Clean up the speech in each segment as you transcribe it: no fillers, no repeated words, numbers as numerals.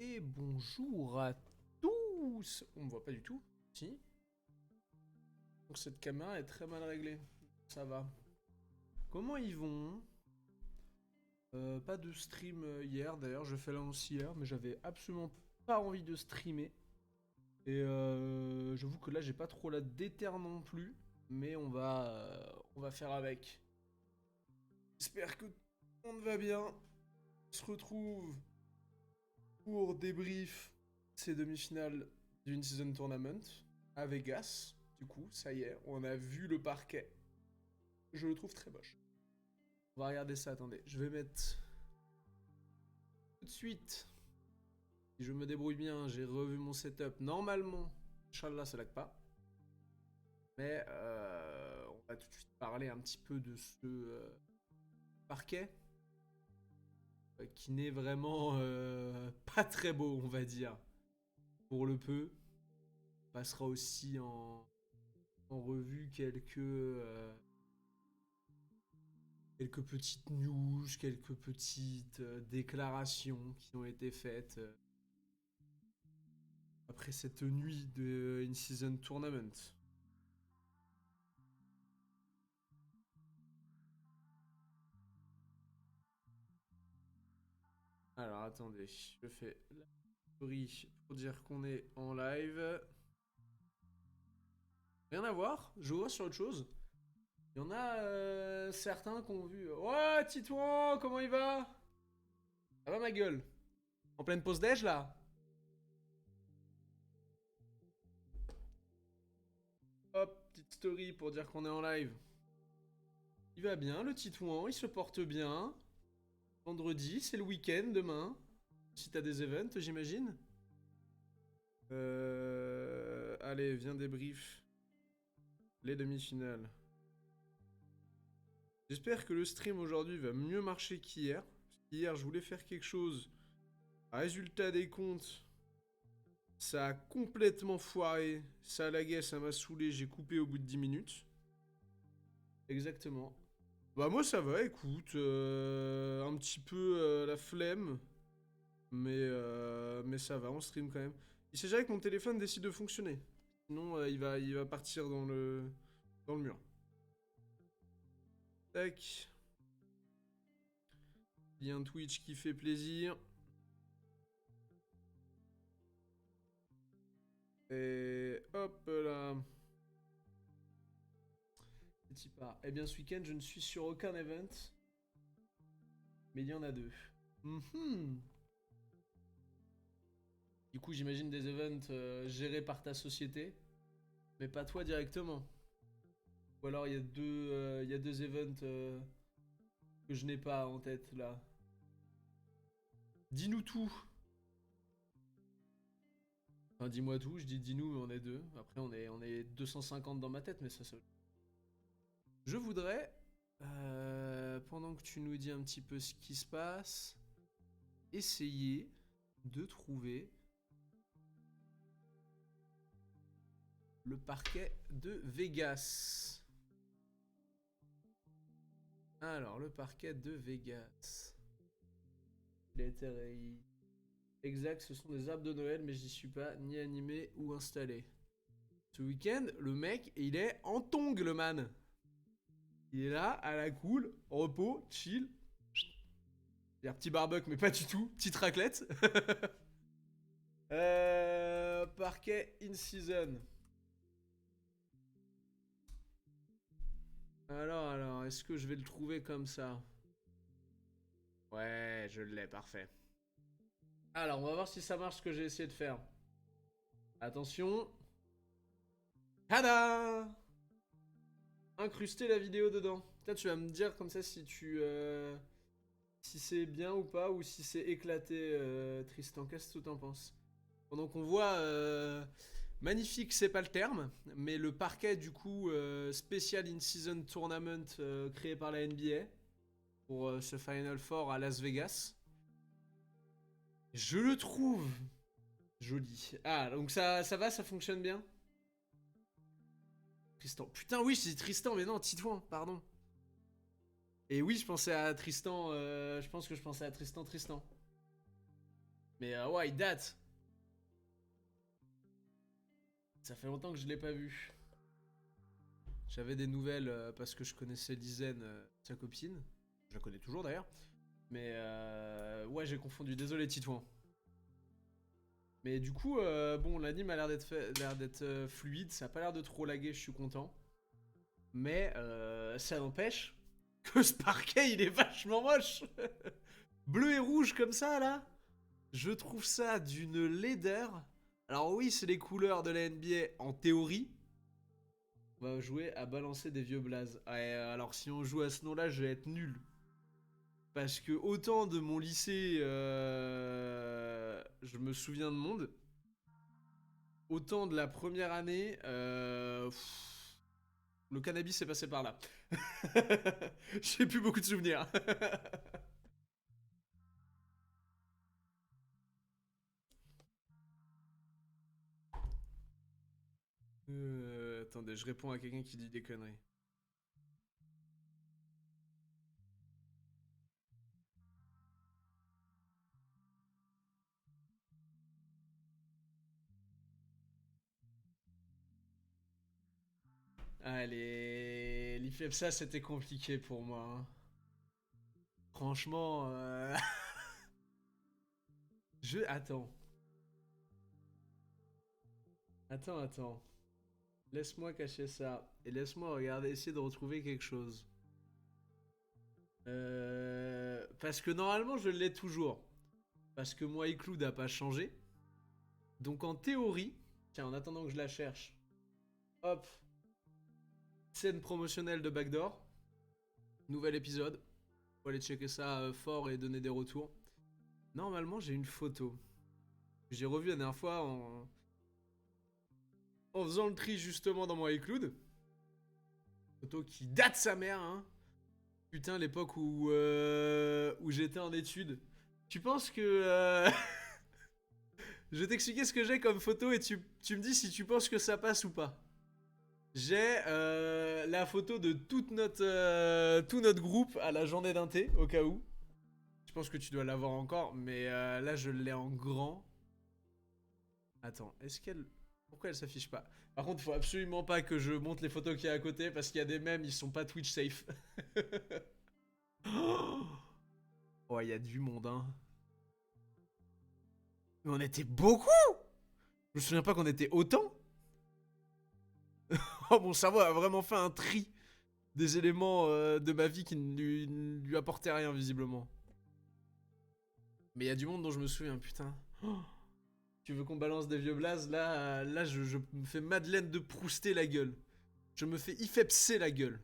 Et bonjour à tous. On me voit pas du tout. Si. Donc cette caméra est très mal réglée. Ça va. Comment ils vont? Pas de stream hier. D'ailleurs, je fais l'annonce hier, mais j'avais absolument pas envie de streamer. Et j'avoue que là, j'ai pas trop la déter non plus. Mais on va faire avec. J'espère que tout le monde va bien. On se retrouve pour débrief ces demi-finales d'une season tournament à Vegas. Du coup, ça y est, on a vu le parquet. Je le trouve très moche. On va regarder ça, attendez. Je vais mettre tout de suite. Si je me débrouille bien, j'ai revu mon setup. Normalement, Inch'Allah, ça lag pas. Mais on va tout de suite parler un petit peu de ce parquet. Qui n'est vraiment pas très beau, on va dire. Pour le peu. On passera aussi en revue quelques petites news, quelques petites déclarations qui ont été faites après cette nuit de In-Season Tournament. Alors attendez, je fais la story pour dire qu'on est en live. Rien à voir, je vois sur autre chose. Il y en a certains qui ont vu. Ouais, Titouan, comment il va? Ça va ma gueule? En pleine pause déj là? Hop, petite story pour dire qu'on est en live. Il va bien, le Titouan, il se porte bien. Vendredi, c'est le week-end demain. Si t'as des events, j'imagine. Allez, viens débrief. Les demi-finales. J'espère que le stream aujourd'hui va mieux marcher qu'hier. Hier, je voulais faire quelque chose. Résultat des comptes, ça a complètement foiré. Ça laguait, ça m'a saoulé. J'ai coupé au bout de 10 minutes. Exactement. Bah moi ça va, écoute. Un petit peu la flemme. Mais ça va, on stream quand même. Il s'agit que mon téléphone décide de fonctionner. Sinon, il va partir dans le mur. Tac. Il y a un Twitch qui fait plaisir. Et hop là. Petit pas. Eh bien, ce week-end, je ne suis sur aucun event. Mais il y en a deux. Mhm. Du coup, j'imagine des events gérés par ta société. Mais pas toi directement. Ou alors, il y a deux events que je n'ai pas en tête là. Dis-nous tout. Enfin, dis-moi tout, je dis dis-nous, mais on est deux. Après, on est 250 dans ma tête, mais ça. Je voudrais, pendant que tu nous dis un petit peu ce qui se passe, essayer de trouver le parquet de Vegas. Alors, le parquet de Vegas. Il a été exact, ce sont des arbres de Noël, mais j'y suis pas ni animé ou installé. Ce week-end, le mec, il est en tongue, le man. Il est là, à la cool, repos, chill. Il y a un petit barbecue, mais pas du tout. Petite raclette. Parquet in season. Alors, est-ce que je vais le trouver comme ça? Ouais, je l'ai, parfait. Alors, on va voir si ça marche ce que j'ai essayé de faire. Attention. Tada! Incruster la vidéo dedans. Putain, tu vas me dire comme ça si si c'est bien ou pas, ou si c'est éclaté, Tristan. Qu'est-ce que tu en penses? Pendant qu'on voit... magnifique, c'est pas le terme, mais le parquet, du coup, spécial in-season tournament créé par la NBA pour ce Final Four à Las Vegas. Je le trouve joli. Ah, donc ça va, ça fonctionne bien? Tristan. Putain, oui, je dis Tristan, mais non, Titouan, pardon. Et oui, je pensais à Tristan, je pense que je pensais à Tristan. Mais ouais, il date. Ça fait longtemps que je l'ai pas vu. J'avais des nouvelles parce que je connaissais Lizen, sa copine. Je la connais toujours d'ailleurs. Mais ouais, j'ai confondu. Désolé, Titouan. Mais du coup, bon, l'anime a l'air d'être fluide. Ça a pas l'air de trop laguer, je suis content. Mais ça n'empêche que ce parquet, il est vachement moche. Bleu et rouge comme ça, là. Je trouve ça d'une laideur. Alors oui, c'est les couleurs de la NBA en théorie. On va jouer à balancer des vieux blazes. Ouais, alors si on joue à ce nom-là, je vais être nul. Parce que autant de mon lycée, je me souviens de monde. Autant de la première année, le cannabis est passé par là. J'ai plus beaucoup de souvenirs. Attendez, je réponds à quelqu'un qui dit des conneries. Allez, l'IFEPSA c'était compliqué pour moi. Hein. Franchement, Attends. Attends. Laisse-moi cacher ça. Et laisse-moi regarder, essayer de retrouver quelque chose. Parce que normalement je l'ai toujours. Parce que moi iCloud n'a pas changé. Donc en théorie, tiens, en attendant que je la cherche, hop, scène promotionnelle de Backdoor, nouvel épisode. Faut aller checker ça fort et donner des retours. Normalement, j'ai une photo. J'ai revu la dernière fois en faisant le tri justement dans mon iCloud. Photo qui date sa mère, hein. Putain, l'époque où j'étais en études. Tu penses que... Je vais t'expliquer ce que j'ai comme photo et tu me dis si tu penses que ça passe ou pas. J'ai la photo de tout notre groupe à la journée d'un thé, au cas où. Je pense que tu dois l'avoir encore, mais là je l'ai en grand. Attends, est-ce qu'elle... Pourquoi elle s'affiche pas? Par contre, faut absolument pas que je monte les photos qu'il y a à côté, parce qu'il y a des mèmes, ils sont pas Twitch safe. Oh, il y a du monde, hein. Mais on était beaucoup. Je me souviens pas qu'on était autant. Oh, mon cerveau a vraiment fait un tri des éléments de ma vie qui ne lui apportaient rien, visiblement. Mais il y a du monde dont je me souviens, putain. Oh, tu veux qu'on balance des vieux blazes? Là je me fais Madeleine de Prouster la gueule. Je me fais IFEPSer la gueule.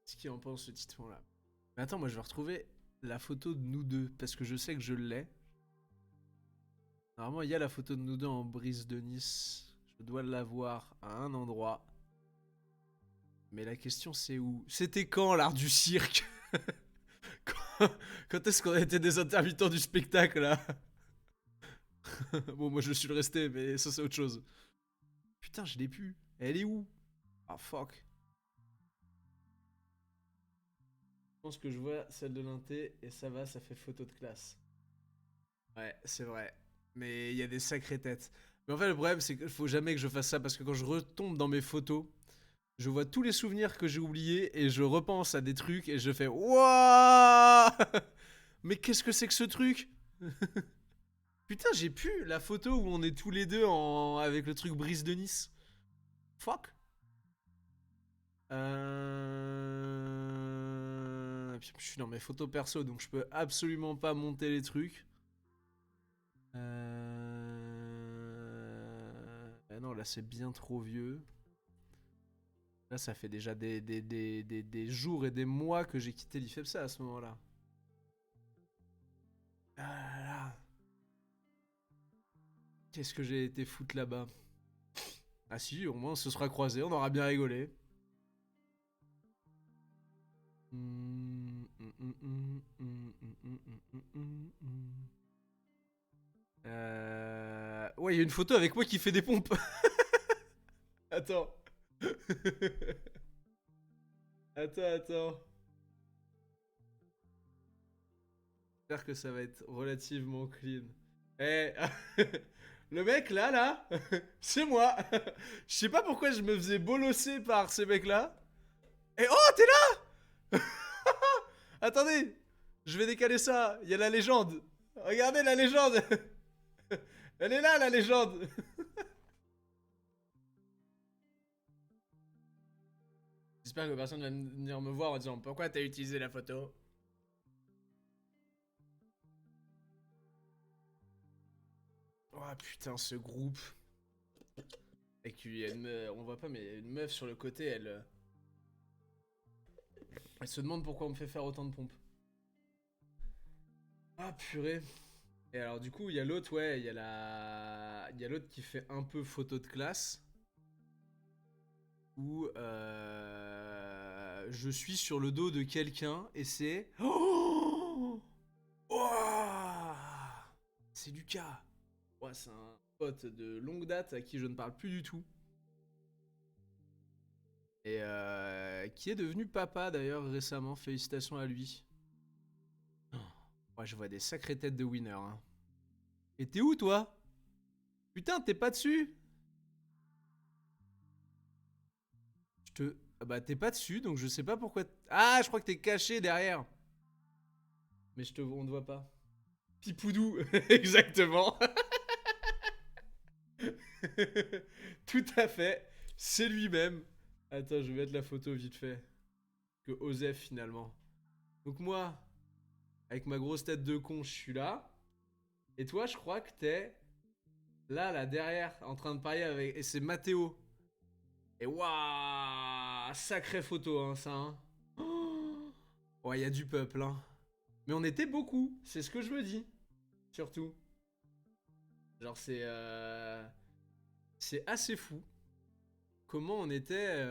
Qu'est-ce qu'il en pense, ce titre-là? Mais attends, moi je vais retrouver la photo de nous deux, parce que je sais que je l'ai. Normalement, il y a la photo de nous deux en brise de Nice. Je dois l'avoir à un endroit. Mais la question, c'est où? C'était quand, l'art du cirque? Quand est-ce qu'on a été des intermittents du spectacle, là? Bon, moi, je suis le resté, mais ça, c'est autre chose. Putain, je l'ai plus. Elle est où? Ah, fuck. Je pense que je vois celle de l'inté, et ça va, ça fait photo de classe. Ouais, c'est vrai. Mais il y a des sacrées têtes. Mais en fait, le problème, c'est qu'il faut jamais que je fasse ça, parce que quand je retombe dans mes photos, je vois tous les souvenirs que j'ai oubliés, et je repense à des trucs, et je fais Wouah. Mais qu'est-ce que c'est que ce truc? Putain, j'ai pu la photo où on est tous les deux avec le truc brise de Nice. Fuck. Je suis dans mes photos perso, donc je peux absolument pas monter les trucs. Non, là c'est bien trop vieux. Là, ça fait déjà des jours et des mois que j'ai quitté l'IFEPSA à ce moment-là. Ah là là. Qu'est-ce que j'ai été foutre là-bas? Ah si, au moins on se sera croisés, on aura bien rigolé. Ouais, il y a une photo avec moi qui fait des pompes. Attends. Attends. J'espère que ça va être relativement clean. Eh, le mec là, c'est moi. Je sais pas pourquoi je me faisais bolosser par ces mecs-là. Et oh, t'es là. Attendez, je vais décaler ça. Il y a la légende. Regardez la légende. Elle est là, la légende. J'espère que personne va venir me voir en disant pourquoi t'as utilisé la photo. Oh putain, ce groupe. Et qu'il y a une meuf, on voit pas, mais il y a une meuf sur le côté, elle se demande pourquoi on me fait faire autant de pompes. Ah purée. Et alors du coup, il y a l'autre, ouais, il y a l'autre qui fait un peu photo de classe. Où je suis sur le dos de quelqu'un et c'est... Oh, c'est Lucas. Ouais, c'est un pote de longue date à qui je ne parle plus du tout. Et qui est devenu papa d'ailleurs récemment. Félicitations à lui. Ouais, je vois des sacrées têtes de winner. Hein. Et t'es où toi? Putain, t'es pas dessus? Ah bah t'es pas dessus, donc je sais pas pourquoi... Ah, je crois que t'es caché derrière. Mais on te voit pas. Pipoudou, exactement. Tout à fait, c'est lui-même. Attends, je vais mettre la photo vite fait. Que Osef finalement. Donc moi, avec ma grosse tête de con, je suis là. Et toi, je crois que t'es là derrière, en train de parler avec... Et c'est Mathéo. Et waouh, sacrée photo, hein, ça. Hein. Oh, ouais, il y a du peuple, hein. Mais on était beaucoup, c'est ce que je me dis. Surtout. Genre, c'est assez fou. Comment on était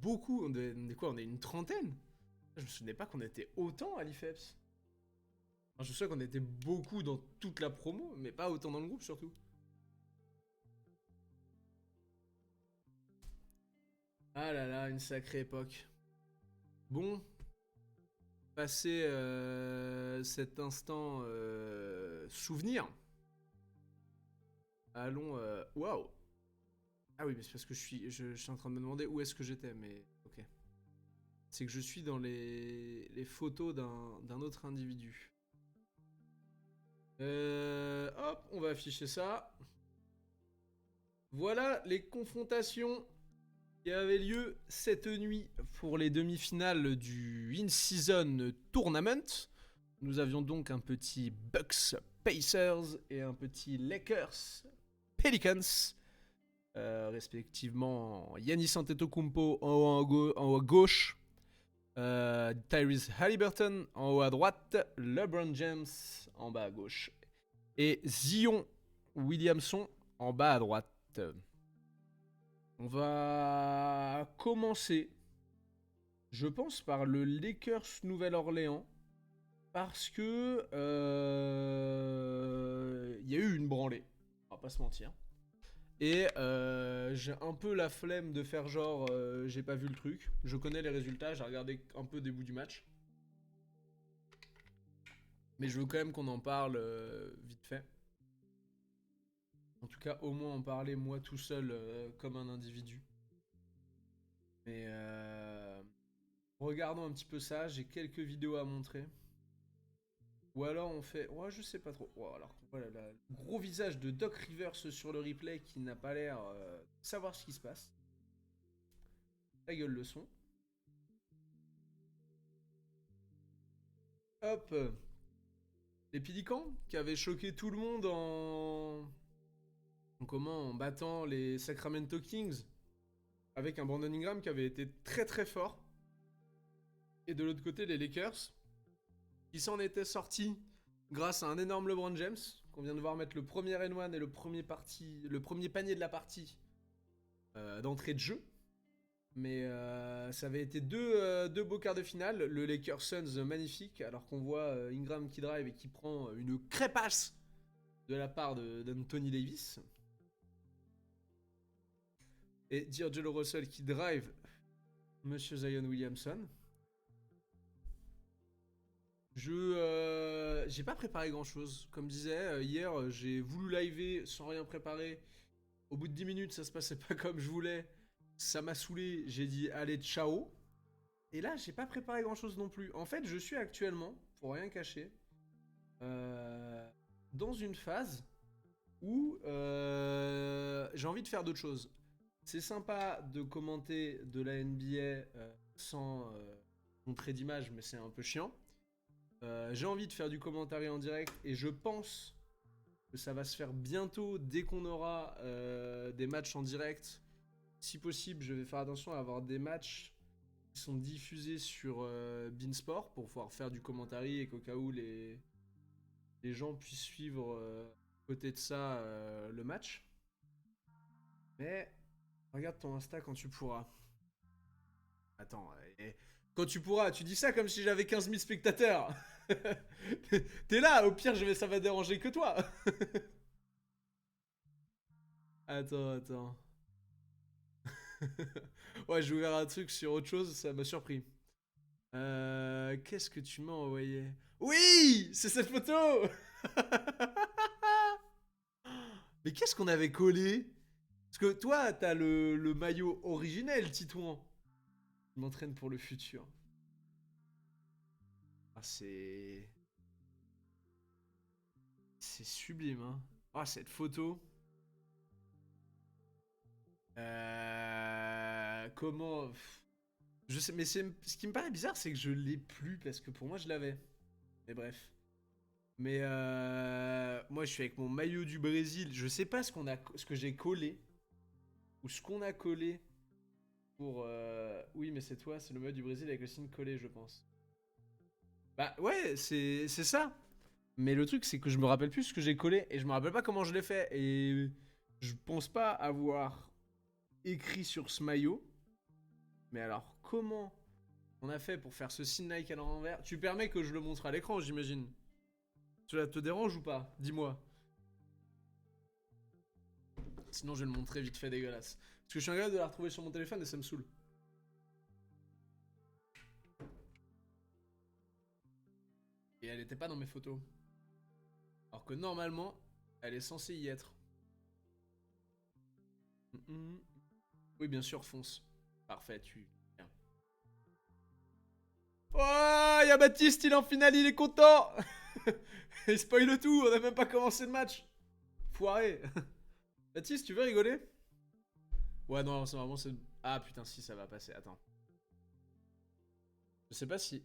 beaucoup. On est quoi? On est une trentaine? Je me souvenais pas qu'on était autant à l'IFEPS. Enfin, je sais qu'on était beaucoup dans toute la promo, mais pas autant dans le groupe surtout. Ah là là, une sacrée époque. Bon, passer cet instant souvenir. Allons. Waouh! Ah oui, mais c'est parce que je suis en train de me demander où est-ce que j'étais, mais ok. C'est que je suis dans les photos d'un autre individu. Hop, on va afficher ça. Voilà les confrontations qui avaient lieu cette nuit pour les demi-finales du In-Season Tournament. Nous avions donc un petit Bucks Pacers et un petit Lakers Pelicans. Respectivement Giannis Antetokounmpo en haut à gauche, Tyrese Haliburton en haut à droite, LeBron James en bas à gauche et Zion Williamson en bas à droite. On va commencer, je pense, par le Lakers Nouvelle-Orléans parce que y a eu une branlée, on va pas se mentir. Et j'ai un peu la flemme de faire genre j'ai pas vu le truc. Je connais les résultats, j'ai regardé un peu des bouts du match. Mais je veux quand même qu'on en parle vite fait. En tout cas, au moins en parler moi tout seul comme un individu. Mais regardons un petit peu ça, j'ai quelques vidéos à montrer. Ou alors on fait... Ouais, je sais pas trop. Oh, alors voilà, le gros visage de Doc Rivers sur le replay qui n'a pas l'air de savoir ce qui se passe. Ta gueule le son. Hop. Les Pélicans qui avaient choqué tout le monde en battant les Sacramento Kings avec un Brandon Ingram qui avait été très très fort. Et de l'autre côté, les Lakers qui s'en étaient sortis grâce à un énorme LeBron James qu'on vient de voir mettre le premier N1 et le premier panier de la partie d'entrée de jeu. Mais ça avait été deux beaux quarts de finale. Le Lakers Suns magnifique, alors qu'on voit Ingram qui drive et qui prend une crépasse de la part d'Anthony Davis. Et D'Angelo Russell qui drive Monsieur Zion Williamson. j'ai pas préparé grand chose. Comme disait, hier, j'ai voulu liver sans rien préparer. Au bout de 10 minutes, ça se passait pas comme je voulais. Ça m'a saoulé. J'ai dit, allez, ciao. Et là, j'ai pas préparé grand chose non plus. En fait, je suis actuellement, pour rien cacher, dans une phase où j'ai envie de faire d'autres choses. C'est sympa de commenter de la NBA sans montrer d'image, mais c'est un peu chiant. J'ai envie de faire du commentaire en direct et je pense que ça va se faire bientôt dès qu'on aura des matchs en direct. Si possible, je vais faire attention à avoir des matchs qui sont diffusés sur Beansport pour pouvoir faire du commentaire et qu'au cas où les gens puissent suivre à côté de ça le match. Mais regarde ton Insta quand tu pourras. Attends, quand tu pourras, tu dis ça comme si j'avais 15 000 spectateurs. T'es là, au pire, ça va déranger que toi. Attends. Ouais, j'ai ouvert un truc sur autre chose, ça m'a surpris. Qu'est-ce que tu m'as envoyé? Oui, c'est cette photo. Mais qu'est-ce qu'on avait collé? Parce que toi, t'as le maillot originel, Titouan. Je m'entraîne pour le futur. Ah, c'est sublime, hein. Ah, cette photo. Comment... Je sais, mais ce qui me paraît bizarre, c'est que je l'ai plus, parce que pour moi, je l'avais. Mais bref. Mais moi, je suis avec mon maillot du Brésil. Je sais pas ce que j'ai collé. Ou ce qu'on a collé pour... Oui, mais c'est toi, c'est le maillot du Brésil avec le signe collé, je pense. Bah ouais, c'est ça. Mais le truc, c'est que je me rappelle plus ce que j'ai collé. Et je me rappelle pas comment je l'ai fait. Et je pense pas avoir écrit sur ce maillot. Mais alors, comment on a fait pour faire ce signe Nike à l'envers? Tu permets que je le montre à l'écran, j'imagine. Cela te dérange ou pas? Dis-moi. Sinon, je vais le montrer vite fait dégueulasse. Parce que je suis incapable de la retrouver sur mon téléphone et ça me saoule. Et elle était pas dans mes photos. Alors que normalement, elle est censée y être. Oui, bien sûr, fonce. Parfait, tu... Bien. Oh, y'a Baptiste, il est en finale, il est content. Il spoil tout, on a même pas commencé le match. Foiré. Baptiste, tu veux rigoler? Ouais, non, c'est vraiment... Ah, putain, si, ça va passer, attends. Je sais pas si...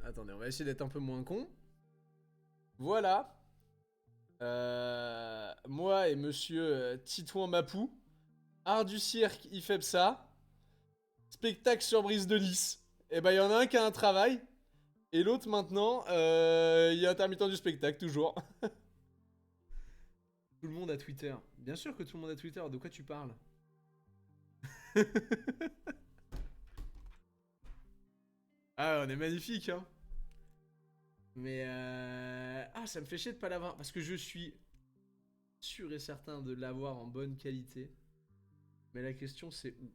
Attendez, on va essayer d'être un peu moins con. Voilà. Moi et monsieur Titouan Mapou. Art du cirque, il fait ça. Spectacle sur Brise de Nice. Et bah, il y en a un qui a un travail. Et l'autre, maintenant, il est intermittent du spectacle, toujours. Tout le monde a Twitter. Bien sûr que tout le monde a Twitter. De quoi tu parles? Ah, on est magnifique, hein. Mais ah, ça me fait chier de pas l'avoir. Parce que je suis sûr et certain de l'avoir en bonne qualité. Mais la question, c'est où?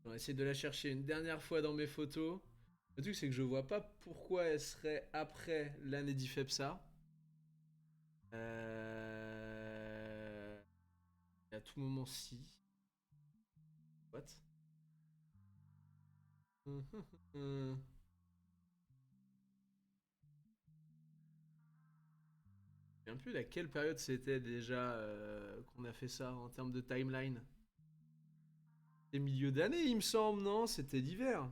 On va essayer de la chercher une dernière fois dans mes photos. Le truc, c'est que je vois pas pourquoi elle serait après l'année d'Ifepsa. Et à tout moment, si. What? Je sais un plus à quelle période c'était déjà qu'on a fait ça en termes de timeline. C'était milieu d'année, il me semble, non? C'était l'hiver.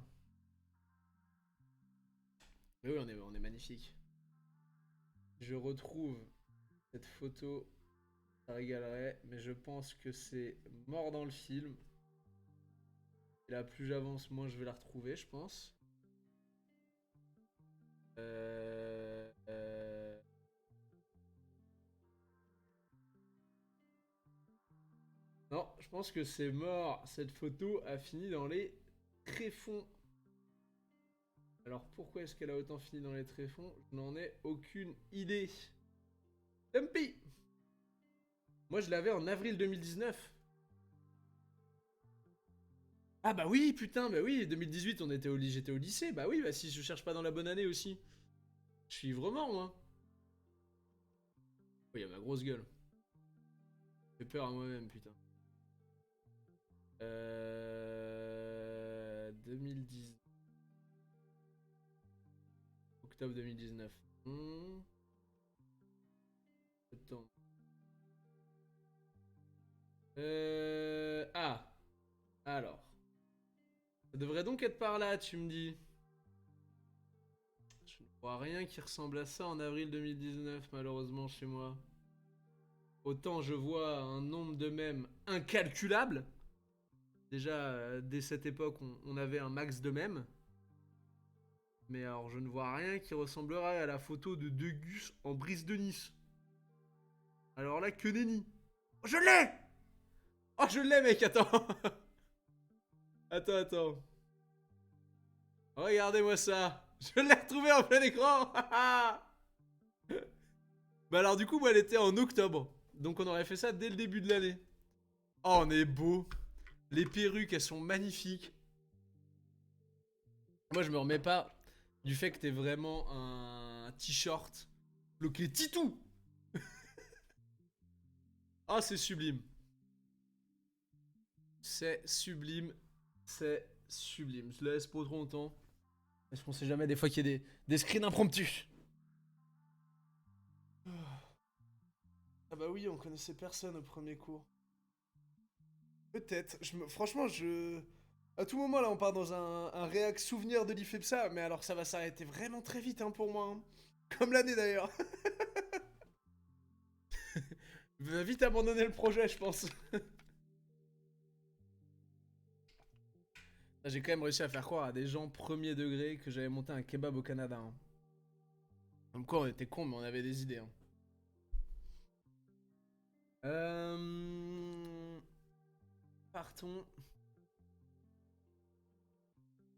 Mais oui, on est magnifique. Je retrouve cette photo, ça régalerait, mais je pense que c'est mort dans le film. Et là, plus j'avance, moins je vais la retrouver, je pense. Non, je pense que c'est mort. Cette photo a fini dans les tréfonds. Alors pourquoi est-ce qu'elle a autant fini dans les tréfonds? Je n'en ai aucune idée. Dumpy. Moi je l'avais en avril 2019. Ah bah oui, putain, bah oui, 2018 on était j'étais au lycée, bah oui, bah si je cherche pas dans la bonne année aussi. Je suis vraiment moi. Oh, y a ma grosse gueule. J'ai peur à moi-même, putain. 2010... Octobre 2019. Septembre. Ah. Alors. Ça devrait donc être par là, tu me dis. Je ne vois rien qui ressemble à ça en avril 2019, malheureusement, chez moi. Autant je vois un nombre de mèmes incalculable. Déjà, dès cette époque, on avait un max de mèmes. Mais alors, je ne vois rien qui ressemblera à la photo de Degus en brise de Nice. Alors là, que nenni. Oh, je l'ai. Oh, je l'ai, mec, attends. Attends. Regardez-moi ça. Je l'ai retrouvé en plein écran. Bah alors du coup, moi, elle était en octobre. Donc on aurait fait ça dès le début de l'année. Oh, on est beau. Les perruques, elles sont magnifiques. Moi, je me remets pas du fait que t'es vraiment un t-shirt bloqué Titou. Ah, c'est sublime. C'est sublime. C'est sublime. Je laisse pas trop longtemps. Parce qu'on sait jamais des fois qu'il y a des screens impromptus. Ah bah oui, on connaissait personne au premier cours. Peut-être. Franchement, je... À tout moment, là, on part dans un réac souvenir de l'IFEPSA, mais alors ça va s'arrêter vraiment très vite hein, pour moi. Hein. Comme l'année d'ailleurs. Va vite abandonner le projet, je pense. J'ai quand même réussi à faire croire à des gens premier degré que j'avais monté un kebab au Canada. Hein. Comme quoi, on était cons, mais on avait des idées. Hein. Partons.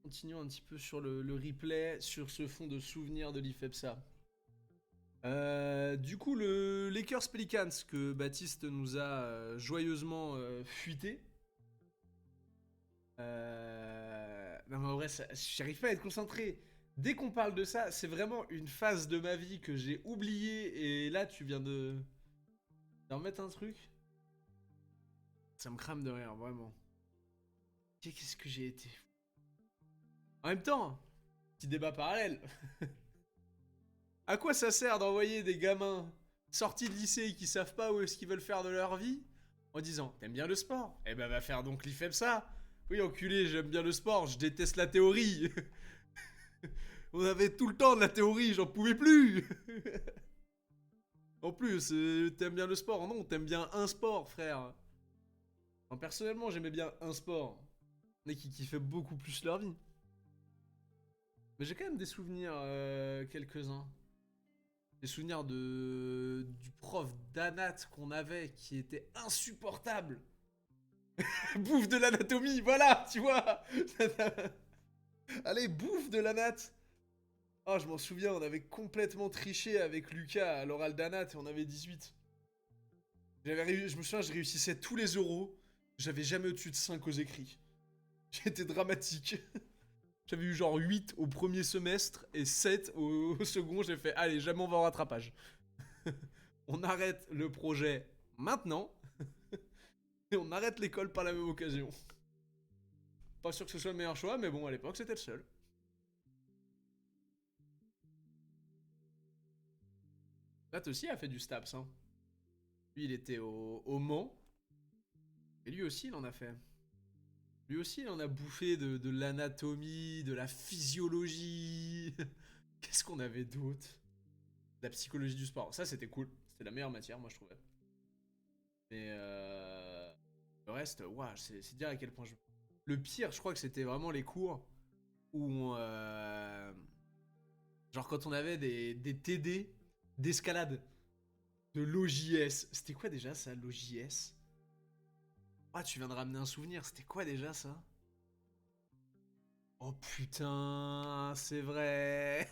Continuons un petit peu sur le replay, sur ce fond de souvenirs de l'IFEPSA. Du coup, le Lakers Pelicans que Baptiste nous a joyeusement fuité. Non, mais en vrai, j'arrive pas à être concentré. Dès qu'on parle de ça, c'est vraiment une phase de ma vie que j'ai oubliée. Et là, tu viens d'en mettre un truc. Ça me crame de rire, vraiment. Qu'est-ce que j'ai été. En même temps, petit débat parallèle. À quoi ça sert d'envoyer des gamins sortis de lycée qui savent pas où est-ce qu'ils veulent faire de leur vie en disant t'aimes bien le sport? Eh ben va faire donc l'IFEPSA. Oui enculé, j'aime bien le sport, je déteste la théorie. On avait tout le temps de la théorie, j'en pouvais plus. En plus, t'aimes bien le sport? Non, t'aimes bien un sport, frère. Enfin, personnellement, j'aimais bien un sport. Mais qui kiffaient beaucoup plus leur vie. Mais j'ai quand même des souvenirs, quelques-uns. Des souvenirs du prof d'anat qu'on avait qui était insupportable. Bouffe de l'anatomie, voilà, tu vois. Allez, bouffe de l'anat. Oh, je m'en souviens, on avait complètement triché avec Lucas à l'oral d'anat et on avait 18. Je me souviens, je réussissais tous les oraux. J'avais jamais au-dessus de 5 aux écrits. J'étais dramatique. J'avais eu genre 8 au premier semestre et 7 au second. J'ai fait, allez, jamais on va en rattrapage. On arrête le projet maintenant. Et on arrête l'école par la même occasion. Pas sûr que ce soit le meilleur choix, mais bon, à l'époque, c'était le seul. Matt aussi a fait du STAPS. Hein. Lui, il était au Mans. Et lui aussi, il en a fait. Lui aussi, il en a bouffé de l'anatomie, de la physiologie. Qu'est-ce qu'on avait d'autre? De la psychologie du sport. Ça, c'était cool. C'était la meilleure matière, moi, je trouvais. Mais le reste, waouh, c'est dire à quel point je... Le pire, je crois que c'était vraiment les cours où genre quand on avait des TD d'escalade, de l'OJS. C'était quoi déjà ça, l'OJS? Ah, tu viens de ramener un souvenir, c'était quoi déjà ça? Oh putain, c'est vrai.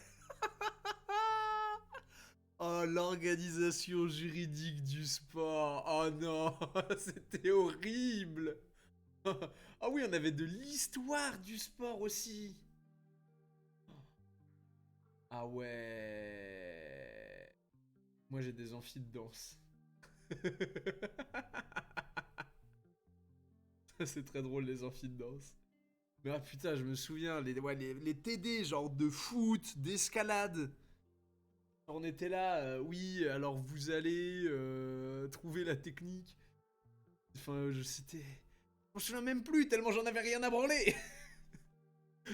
Oh, l'organisation juridique du sport. Oh non, c'était horrible. Ah oui, on avait de l'histoire du sport aussi. Ah ouais. Moi j'ai des amphis de danse. C'est très drôle les amphis de danse. Mais ah putain, je me souviens, les TD, genre de foot, d'escalade. On était là, oui, alors vous allez trouver la technique. Enfin, c'était... Je me souviens même plus, tellement j'en avais rien à branler.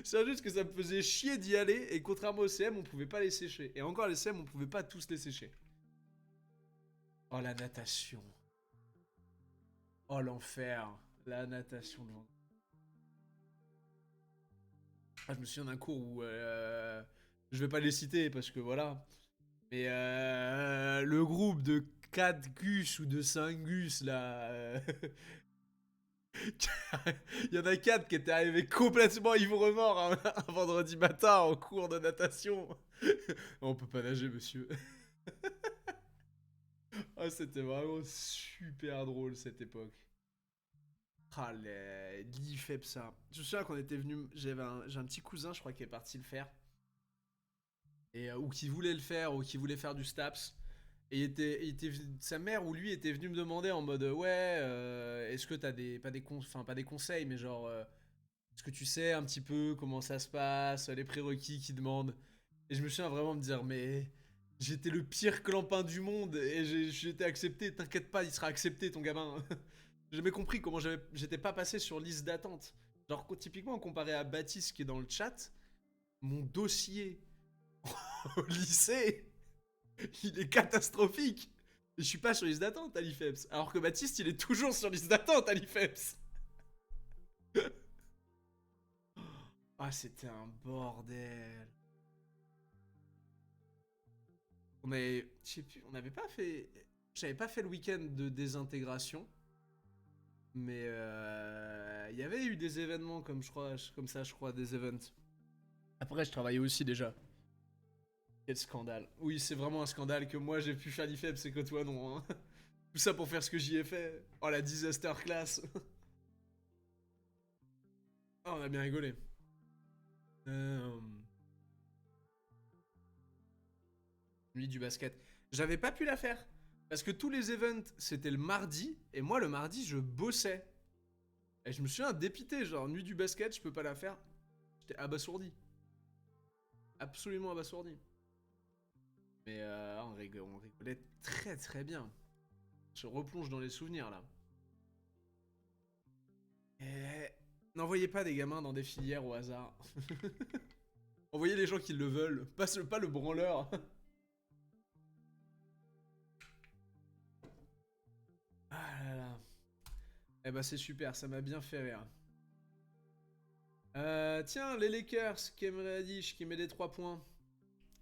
C'est juste que ça me faisait chier d'y aller, et contrairement au CM, on pouvait pas les sécher. Et encore les CM, on pouvait pas tous les sécher. Oh, la natation. Oh, l'enfer. La natation de Vendée. Ah, je me souviens d'un cours où... je vais pas les citer, parce que voilà. Mais le groupe de 4 gus ou de 5 gus, là... Il y en a 4 qui étaient arrivés complètement ivre-mort un vendredi matin en cours de natation. On peut pas nager, monsieur. Ah, c'était vraiment super drôle cette époque. Ah, l'IFEP, ça. Je me souviens qu'on était venu. J'ai un petit cousin, je crois, qui est parti le faire. Et, ou qui voulait le faire, ou qui voulait faire du STAPS. Et sa mère ou lui était venu me demander en mode ouais, est-ce que t'as pas des conseils, mais genre, est-ce que tu sais un petit peu comment ça se passe, les prérequis qu'ils demandent. Et je me souviens vraiment me dire, mais j'étais le pire clampin du monde et j'ai été accepté. T'inquiète pas, il sera accepté ton gamin. J'ai jamais compris comment j'étais pas passé sur liste d'attente. Genre, typiquement, comparé à Baptiste qui est dans le chat, mon dossier au lycée, il est catastrophique. Et je suis pas sur liste d'attente à l'IFEPS. Alors que Baptiste, il est toujours sur liste d'attente à l'IFEPS. Ah, c'était un bordel. Je sais plus, on n'avait pas fait... J'avais pas fait le week-end de désintégration. Mais il y avait eu des événements comme ça, je crois, des events. Après, je travaillais aussi déjà. Quel scandale. Oui, c'est vraiment un scandale que moi j'ai pu faire l'IFEP, c'est que toi non. Hein. Tout ça pour faire ce que j'y ai fait. Oh, la disaster class. Ah, on a bien rigolé. Euh... Nuit du basket. J'avais pas pu la faire. Parce que tous les events, c'était le mardi. Et moi, le mardi, je bossais. Et je me suis un dépité. Genre, nuit du basket, je peux pas la faire. J'étais abasourdi. Absolument abasourdi. Mais on rigolait très très bien. Je replonge dans les souvenirs là. Et... N'envoyez pas des gamins dans des filières au hasard. Envoyez les gens qui le veulent. Pas le branleur. Ah là là. Eh bah c'est super, ça m'a bien fait rire. Tiens, les Lakers, Kemre Dish qui met des 3 points.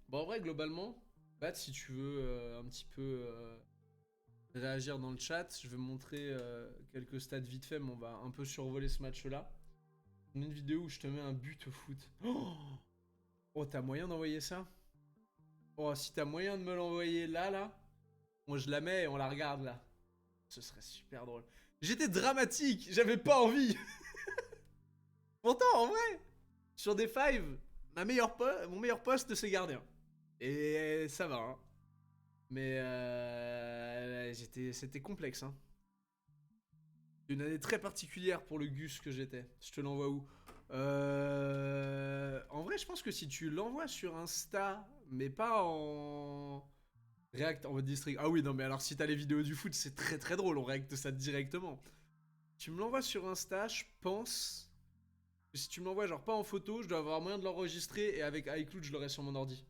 Bon, en vrai, globalement, Bat, si tu veux un petit peu réagir dans le chat, je vais montrer quelques stats vite fait, mais on va un peu survoler ce match-là. On a une vidéo où je te mets un but au foot. Oh, t'as moyen d'envoyer ça? Oh, si t'as moyen de me l'envoyer là, moi je la mets et on la regarde là. Ce serait super drôle. J'étais dramatique, j'avais pas envie. Pourtant, en vrai, sur des fives, mon meilleur poste c'est gardien. Et ça va, hein. Mais c'était complexe, hein. Une année très particulière pour le Gus que j'étais. Je te l'envoie où? En vrai, je pense que si tu l'envoies sur Insta, mais pas en React en mode district. Ah oui, non, mais alors si t'as les vidéos du foot, c'est très très drôle, on réacte ça directement. Tu me l'envoies sur Insta, je pense que si tu me l'envoies genre pas en photo, je dois avoir moyen de l'enregistrer et avec iCloud, je l'aurai sur mon ordi.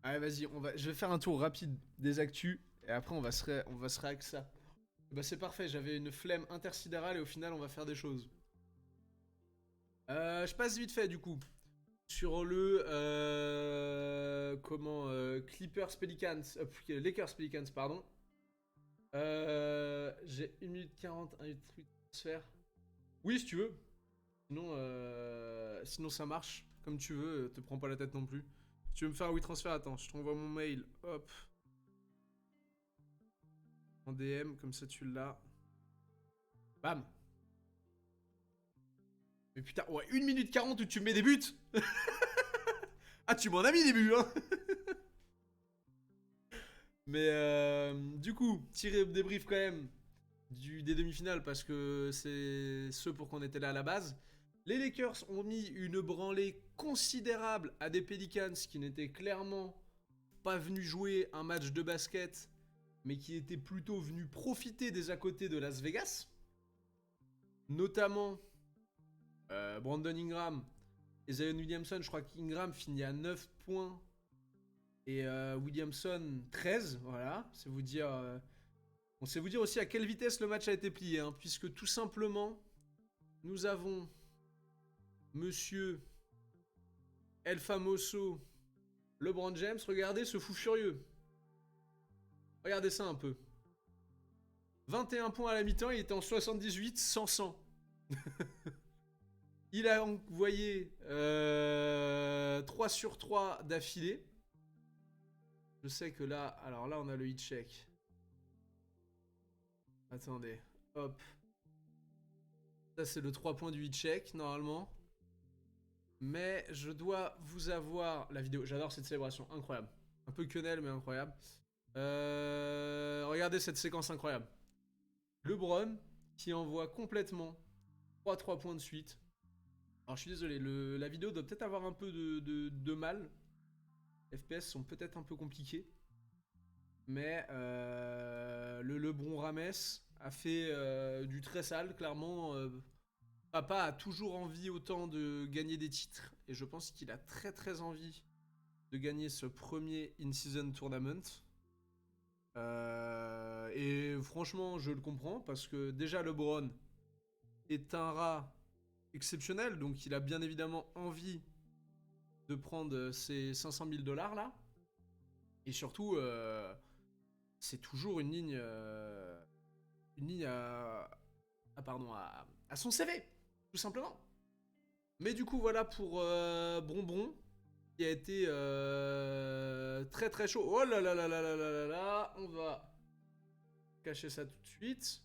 Allez, vas-y, je vais faire un tour rapide des actus et après on va se réac ça. Bah c'est parfait, j'avais une flemme intersidérale et au final on va faire des choses. Je passe vite fait du coup. Sur le Clippers Pelicans, Lakers Pelicans pardon. J'ai 1 minute 40, 1 minute 8 transfert. Oui si tu veux. Sinon ça marche comme tu veux, te prends pas la tête non plus. Si tu veux me faire un WeTransfer, attends, je t'envoie mon mail. Hop. En DM, comme ça tu l'as. Bam. Mais putain, ouais, 1 minute 40 où tu mets des buts. Ah, tu m'en as mis des buts, hein. Mais du coup, tiré débrief quand même des demi-finales parce que c'est ceux pour qu'on était là à la base. Les Lakers ont mis une branlée considérable à des Pelicans qui n'étaient clairement pas venus jouer un match de basket, mais qui étaient plutôt venus profiter des à côté de Las Vegas. Notamment Brandon Ingram et Zion Williamson. Je crois qu'Ingram finit à 9 points et Williamson 13. Voilà, c'est vous dire. On sait vous dire aussi à quelle vitesse le match a été plié, hein, puisque tout simplement, nous avons Monsieur El Famoso LeBron James. Regardez ce fou furieux. Regardez ça un peu. 21 points à la mi-temps, il était en 78, 100. Il a envoyé 3 sur 3 d'affilée. Je sais que là, alors là on a le hit check. Attendez, hop. Ça c'est le 3 points du hit check normalement. Mais je dois vous avoir la vidéo. J'adore cette célébration, incroyable. Un peu quenelle mais incroyable. Regardez cette séquence incroyable. LeBron qui envoie complètement 3 points de suite. Alors je suis désolé, la vidéo doit peut-être avoir un peu de mal. FPS sont peut-être un peu compliqués. Mais le LeBron Rames a fait du très sale, clairement. Papa a toujours envie autant de gagner des titres. Et je pense qu'il a très envie de gagner ce premier in-season tournament. Et franchement, je le comprends. Parce que déjà, LeBron est un rat exceptionnel. Donc il a bien évidemment envie de prendre ces 500 000 $ là. Et surtout, c'est toujours une ligne à son CV, tout simplement. Mais du coup, voilà pour Bonbon, qui a été très chaud. Oh là là là là là là là là, on va cacher ça tout de suite.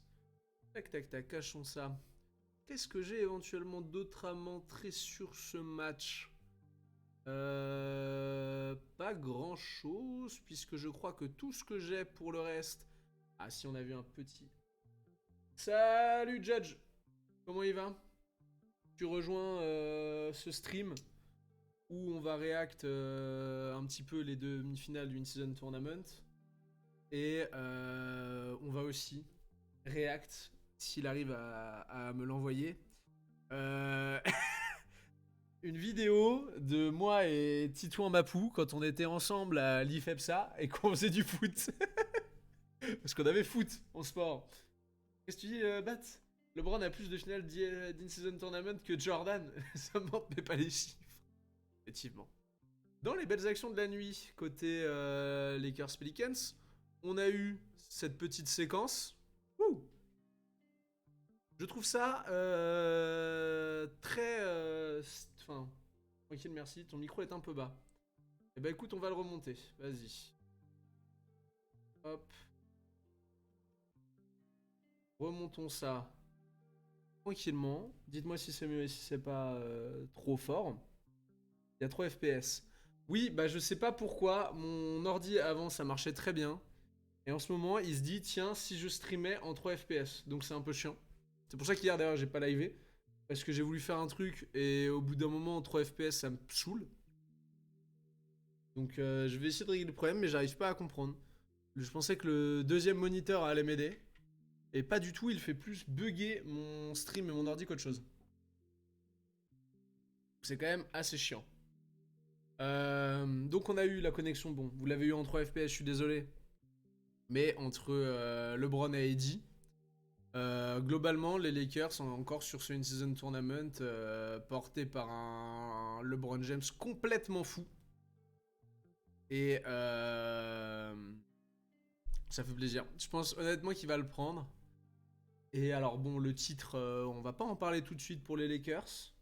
Tac, cachons ça. Qu'est-ce que j'ai éventuellement d'autre à montrer sur ce match ? Pas grand chose, puisque je crois que tout ce que j'ai pour le reste. Ah, si, on a vu un petit. Salut Judge, comment il va? Tu rejoins ce stream où on va react un petit peu les demi-finales du In-Season Tournament. Et on va aussi react, s'il arrive à me l'envoyer. Une vidéo de moi et Titouan Mapou quand on était ensemble à l'IFEPSA et qu'on faisait du foot. Parce qu'on avait foot en sport. Qu'est-ce que tu dis, Bat? LeBron a plus de finales d'in-season tournament que Jordan. Ça me mentait pas les chiffres. Effectivement. Dans les belles actions de la nuit, côté Lakers Pelicans, on a eu cette petite séquence. Wouh! Je trouve ça très... Enfin, tranquille, merci. Ton micro est un peu bas. Eh ben écoute, on va le remonter. Vas-y. Hop. Remontons ça tranquillement. Dites-moi si c'est mieux et si c'est pas trop fort. Il y a 3 FPS. Oui, bah je sais pas pourquoi. Mon ordi avant ça marchait très bien. Et en ce moment, il se dit tiens, si je streamais en 3 FPS. Donc c'est un peu chiant. C'est pour ça qu'hier d'ailleurs j'ai pas livé. Parce que j'ai voulu faire un truc et au bout d'un moment, en 3 FPS ça me saoule. Donc je vais essayer de régler le problème, mais j'arrive pas à comprendre. Je pensais que le deuxième moniteur allait m'aider. Et pas du tout, il fait plus bugger mon stream et mon ordi qu'autre chose. C'est quand même assez chiant. Donc on a eu la connexion, bon, vous l'avez eu en 3 FPS, je suis désolé. Mais entre LeBron et AD, globalement, les Lakers sont encore sur ce in-season tournament porté par un LeBron James complètement fou. Et ça fait plaisir. Je pense honnêtement qu'il va le prendre. Et alors bon, le titre, on va pas en parler tout de suite pour les Lakers.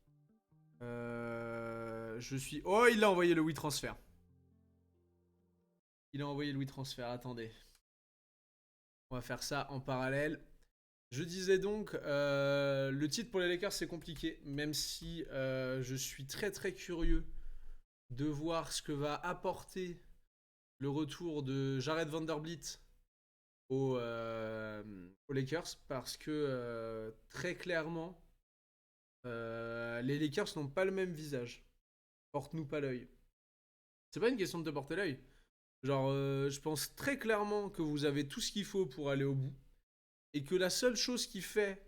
Je suis... Oh, il a envoyé le WeTransfer. Il a envoyé le WeTransfer, attendez. On va faire ça en parallèle. Je disais donc, le titre pour les Lakers c'est compliqué, même si je suis très très curieux de voir ce que va apporter le retour de Jared Vanderbilt aux Lakers, parce que très clairement, les Lakers n'ont pas le même visage. Porte-nous pas l'œil. C'est pas une question de te porter l'œil. Genre, je pense très clairement que vous avez tout ce qu'il faut pour aller au bout. Et que la seule chose qui fait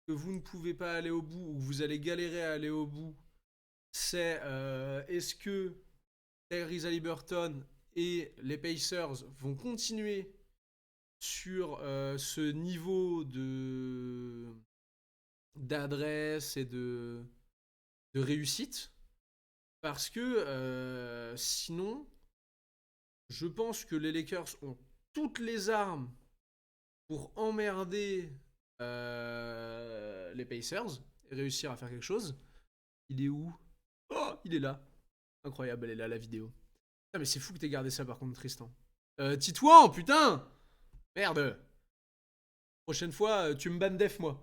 que vous ne pouvez pas aller au bout ou que vous allez galérer à aller au bout, c'est est-ce que Tyrese Haliburton et les Pacers vont continuer sur ce niveau d'adresse et de réussite, parce que sinon, je pense que les Lakers ont toutes les armes pour emmerder les Pacers et réussir à faire quelque chose. Il est où? Oh, il est là. Incroyable, elle est là la vidéo. Ah mais c'est fou que t'aies gardé ça par contre, Tristan. Titouan, putain! Merde! Prochaine fois, tu me bannes def, moi.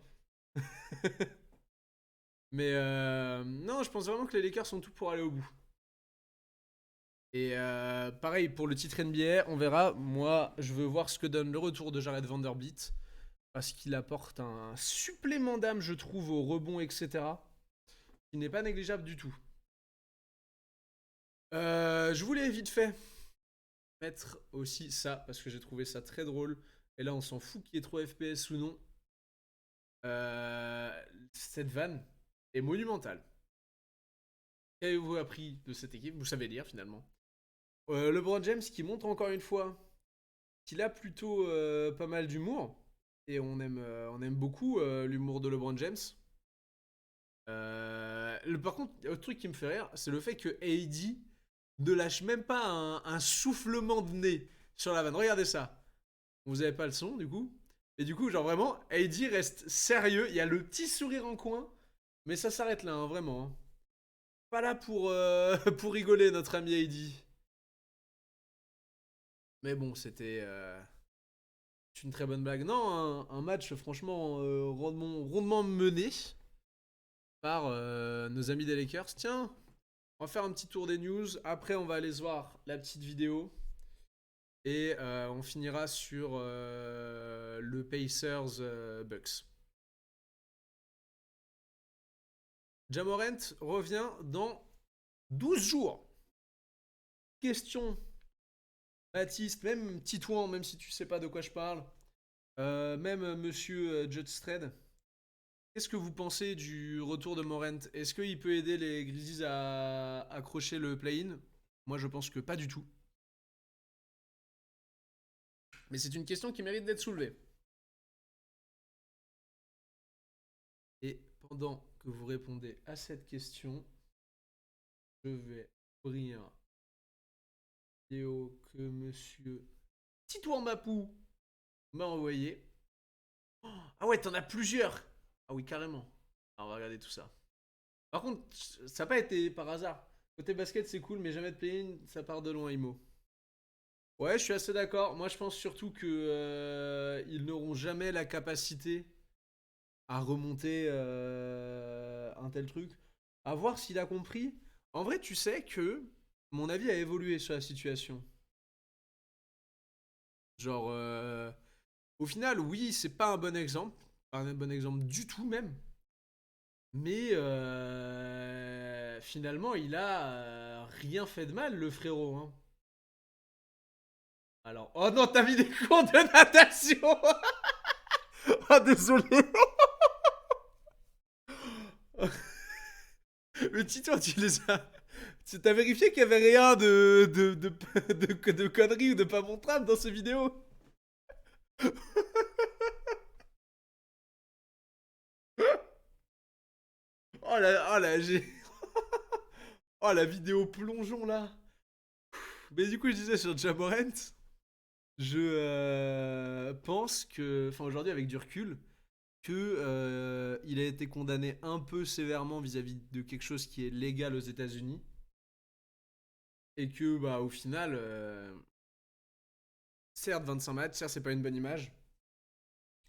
Mais non, je pense vraiment que les Lakers sont tout pour aller au bout. Et pareil, pour le titre NBA, on verra. Moi, je veux voir ce que donne le retour de Jared Vanderbilt. Parce qu'il apporte un supplément d'âme, je trouve, au rebond, etc. Qui n'est pas négligeable du tout. Je voulais vite fait mettre aussi ça, parce que j'ai trouvé ça très drôle. Et là, on s'en fout qu'il y ait trop FPS ou non. Cette vanne est monumentale. Qu'avez-vous appris de cette équipe? Vous savez lire finalement. LeBron James qui montre encore une fois qu'il a plutôt pas mal d'humour. Et on aime beaucoup l'humour de LeBron James. Par contre, le truc qui me fait rire, c'est le fait que AD ne lâche même pas un soufflement de nez sur la vanne. Regardez ça. Vous avez pas le son du coup. Et du coup, genre vraiment, AD reste sérieux. Il y a le petit sourire en coin. Mais ça s'arrête là, hein, vraiment. Hein. Pas là pour, pour rigoler, notre ami AD. Mais bon, c'était une très bonne blague. Non, un match franchement rondement mené par nos amis des Lakers. Tiens, on va faire un petit tour des news. Après, on va aller se voir la petite vidéo. Et on finira sur le Pacers Bucks. Ja Morant revient dans 12 jours. Question, Baptiste, même Titouan, même si tu sais pas de quoi je parle. Même monsieur Judstred. Qu'est-ce que vous pensez du retour de Morant? Est-ce qu'il peut aider les Grizzlies à accrocher le play-in? Moi, je pense que pas du tout. Mais c'est une question qui mérite d'être soulevée. Et pendant que vous répondez à cette question, je vais ouvrir la vidéo que monsieur Titouan Mapou m'a envoyé. Oh, ah ouais, t'en as plusieurs! Ah oui, carrément. Alors, on va regarder tout ça. Par contre, ça n'a pas été par hasard. Côté basket, c'est cool, mais jamais de play-in, ça part de loin, Imo. Ouais, je suis assez d'accord. Moi, je pense surtout que ils n'auront jamais la capacité à remonter un tel truc. À voir s'il a compris. En vrai, tu sais que mon avis a évolué sur la situation. Genre, au final, oui, c'est pas un bon exemple. Pas un bon exemple du tout, même. Mais finalement, il a rien fait de mal, le frérot. Hein. Alors, oh non, t'as mis des cours de natation. Oh, désolé. Mais Tito, tu les as. T'as vérifié qu'il y avait rien de conneries ou de pas montrable dans ces vidéos? Oh la, oh la vidéo plongeon là. Mais du coup, je disais sur Jamorant, je pense que, enfin aujourd'hui avec du recul, que il a été condamné un peu sévèrement vis-à-vis de quelque chose qui est légal aux États-Unis et que bah au final Certes, 25 matchs, certes, c'est pas une bonne image.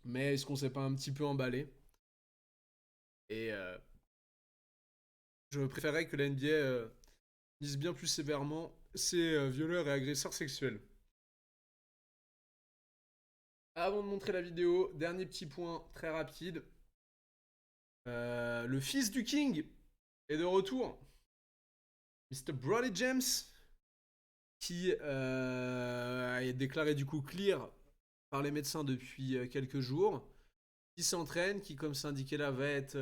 Mais est-ce qu'on s'est pas un petit peu emballé? Et je préférerais que la NBA dise bien plus sévèrement ces violeurs et agresseurs sexuels. Avant de montrer la vidéo, dernier petit point très rapide. Le fils du King est de retour. Mr. Bronny James, qui est déclaré du coup clear par les médecins depuis quelques jours, qui s'entraîne, qui comme c'est indiqué là va être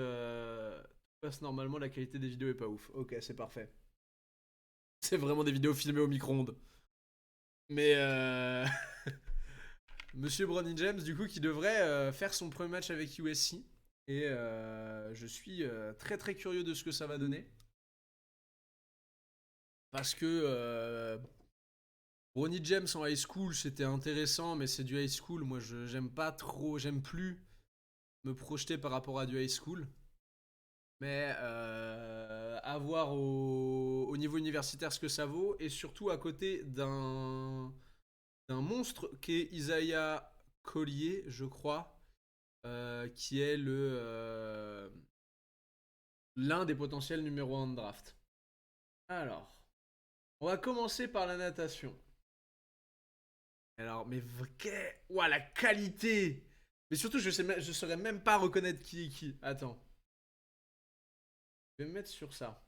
passe normalement, la qualité des vidéos est pas ouf. Ok, c'est parfait. C'est vraiment des vidéos filmées au micro-ondes. Mais Monsieur Bronny James, du coup, qui devrait faire son premier match avec USC. Et je suis très très curieux de ce que ça va donner. Parce que Bronny James en high school, c'était intéressant, mais c'est du high school. Moi, j'aime pas trop, j'aime plus me projeter par rapport à du high school. Mais à voir au niveau universitaire ce que ça vaut. Et surtout à côté d'un monstre qu'est Isaiah Collier, je crois, qui est l'un des potentiels numéro 1 de draft. Alors, on va commencer par la natation. Alors, mais ouah, la qualité. Mais surtout, je saurais même pas reconnaître qui est qui. Attends. Je vais me mettre sur ça.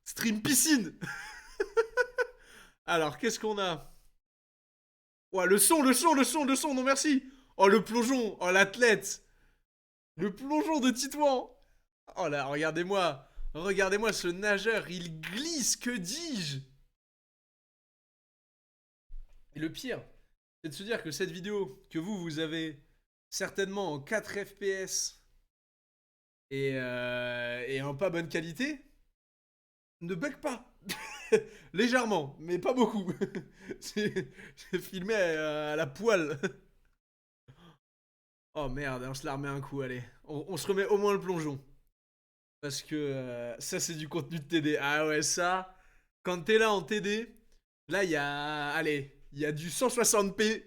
Stream piscine. Alors, qu'est-ce qu'on a? Ouah, le son, non merci. Oh, le plongeon. Oh, l'athlète. Le plongeon de Titouan. Oh là, regardez-moi. Regardez-moi ce nageur. Il glisse, que dis-je? Et le pire, c'est de se dire que cette vidéo que vous avez certainement en 4 FPS et en pas bonne qualité, ne bug pas. Légèrement, mais pas beaucoup. c'est filmé à la poêle. Oh merde, on se la remet un coup, allez. On se remet au moins le plongeon. Parce que ça, c'est du contenu de TD. Ah ouais, ça, quand t'es là en TD, là, il y a. Allez, il y a du 160p.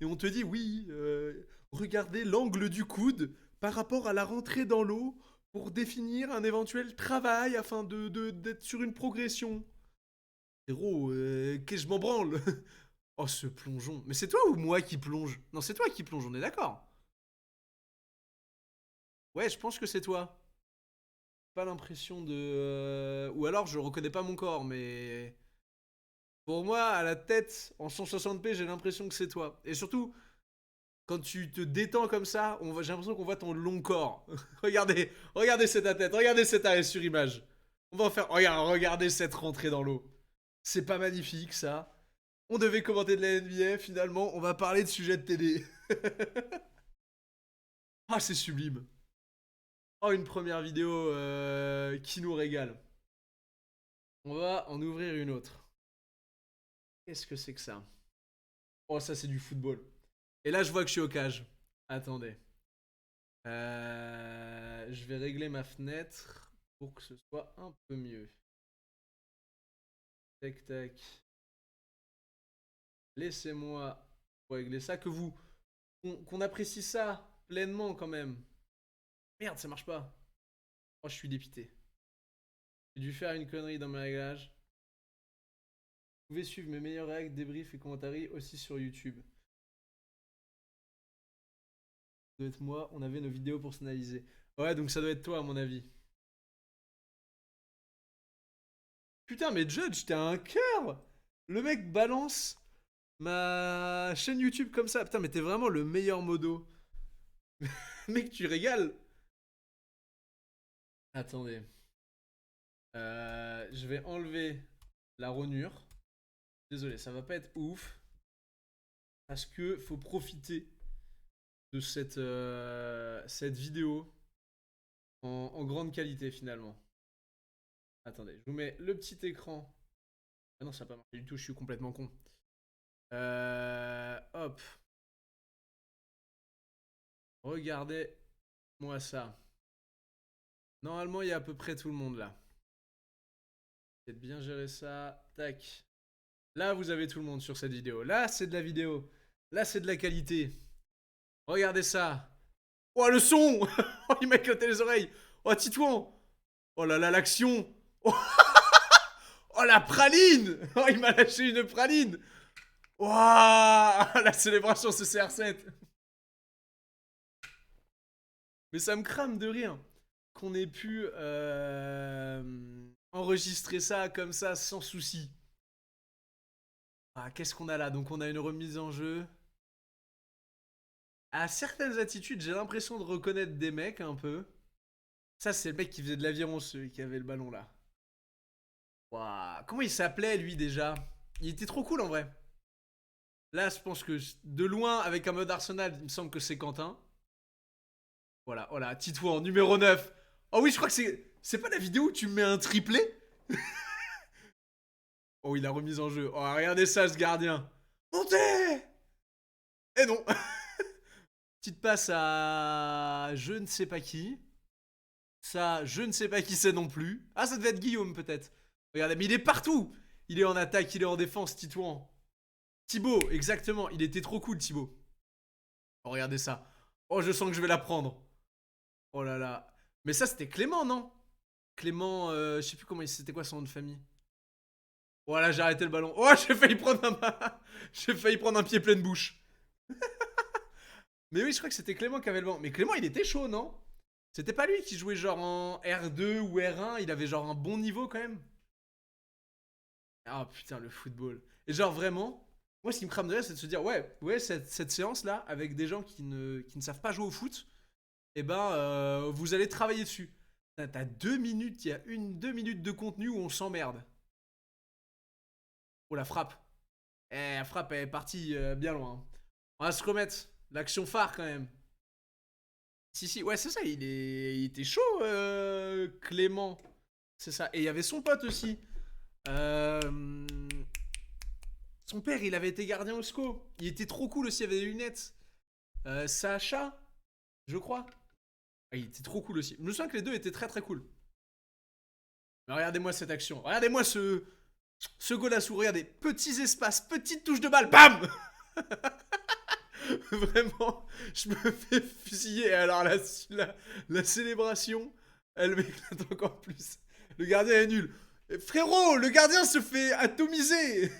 Et on te dit, oui, regardez l'angle du coude par rapport à la rentrée dans l'eau pour définir un éventuel travail afin d'être sur une progression. Héros, qu'est-ce que je m'en branle? Oh, ce plongeon. Mais c'est toi ou moi qui plonge? Non, c'est toi qui plonge, on est d'accord. Ouais, je pense que c'est toi. Pas l'impression de. Ou alors je reconnais pas mon corps, mais. Pour moi, à la tête, en 160p, j'ai l'impression que c'est toi. Et surtout, quand tu te détends comme ça, j'ai l'impression qu'on voit ton long corps. Regardez cette tête, regardez cet arrêt sur image. On va en faire. Regardez cette rentrée dans l'eau. C'est pas magnifique ça. On devait commenter de la NBA, finalement, on va parler de sujets de TD. Ah, c'est sublime. Oh, une première vidéo qui nous régale. On va en ouvrir une autre. Qu'est-ce que c'est que ça? Oh, ça, c'est du football. Et là, je vois que je suis au cage. Attendez. Je vais régler ma fenêtre pour que ce soit un peu mieux. Tac, tac. Laissez-moi régler ça. Qu'on apprécie ça pleinement quand même. Merde, ça marche pas. Oh, je suis dépité. J'ai dû faire une connerie dans mes réglages. Vous pouvez suivre mes meilleures règles, débriefs et commentaires aussi sur YouTube. Ça doit être moi, on avait nos vidéos pour s'analyser. Ouais, donc ça doit être toi à mon avis. Putain, mais Judge, t'es un cœur. Le mec balance ma chaîne YouTube comme ça. Putain, mais t'es vraiment le meilleur modo. Mec, tu régales. Attendez. Je vais enlever la rainure. Désolé, ça va pas être ouf. Parce que faut profiter de cette vidéo en grande qualité finalement. Attendez, je vous mets le petit écran. Ah non, ça n'a pas marché du tout, je suis complètement con. Hop. Regardez-moi ça. Normalement, il y a à peu près tout le monde là. de bien gérer ça. Tac. Là, vous avez tout le monde sur cette vidéo. Là, c'est de la vidéo. Là, c'est de la qualité. Regardez ça. Oh, le son. Oh, il m'a cloté les oreilles. Oh, Titouan. Oh là là, l'action. Oh, oh, la praline. Oh, il m'a lâché une praline. Waouh, la célébration ce CR7. Mais ça me crame de rire qu'on ait pu enregistrer ça comme ça sans souci. Ah, qu'est-ce qu'on a là? Donc on a une remise en jeu. À certaines attitudes, j'ai l'impression de reconnaître des mecs un peu. Ça, c'est le mec qui faisait de l'aviron, celui qui avait le ballon là. Waouh. Comment il s'appelait lui déjà? Il était trop cool en vrai. Là, je pense que de loin, avec un mode Arsenal, il me semble que c'est Quentin. Voilà, voilà, Titouan, numéro 9. Oh oui, je crois que c'est. C'est pas la vidéo où tu me mets un triplé? Oh, il a remis en jeu. Oh, regardez ça, ce gardien. Montez! Et non. Petite passe à je ne sais pas qui. Ça, je ne sais pas qui c'est non plus. Ah, ça devait être Guillaume peut-être. Regardez, mais il est partout. Il est en attaque, il est en défense, Titouan. Thibaut, exactement. Il était trop cool, Thibaut. Oh, regardez ça. Oh, je sens que je vais la prendre. Oh là là. Mais ça, c'était Clément, non? Clément, je sais plus comment il c'était quoi son nom de famille. Voilà, j'ai arrêté le ballon. Oh, j'ai failli prendre un j'ai failli prendre un pied plein de bouche. Mais oui, je crois que c'était Clément qui avait le ballon. Mais Clément, il était chaud, non? C'était pas lui qui jouait genre en R2 ou R1, il avait genre un bon niveau quand même. Ah putain, le football. Et genre vraiment, moi ce qui me crame de rire, c'est de se dire, ouais, cette séance-là, avec des gens qui ne savent pas jouer au foot, eh ben, vous allez travailler dessus. T'as 2 minutes, il y a 2 minutes de contenu où on s'emmerde. Oh la frappe. Eh, la frappe elle est partie bien loin. On va se remettre. L'action phare quand même. Si, si, ouais, c'est ça, il était chaud, Clément. C'est ça. Et il y avait son pote aussi. Euh, Son père, il avait été gardien au SCO. Il était trop cool aussi, il avait des lunettes. Sacha, je crois. Ah, il était trop cool aussi. Je me souviens que les deux étaient très très cool. Mais regardez-moi cette action. Regardez-moi ce golasso. Regardez, petits espaces, petite touche de balle. Bam. Vraiment, je me fais fusiller. Alors la célébration, elle m'éclate encore plus. Le gardien est nul. Et frérot, le gardien se fait atomiser.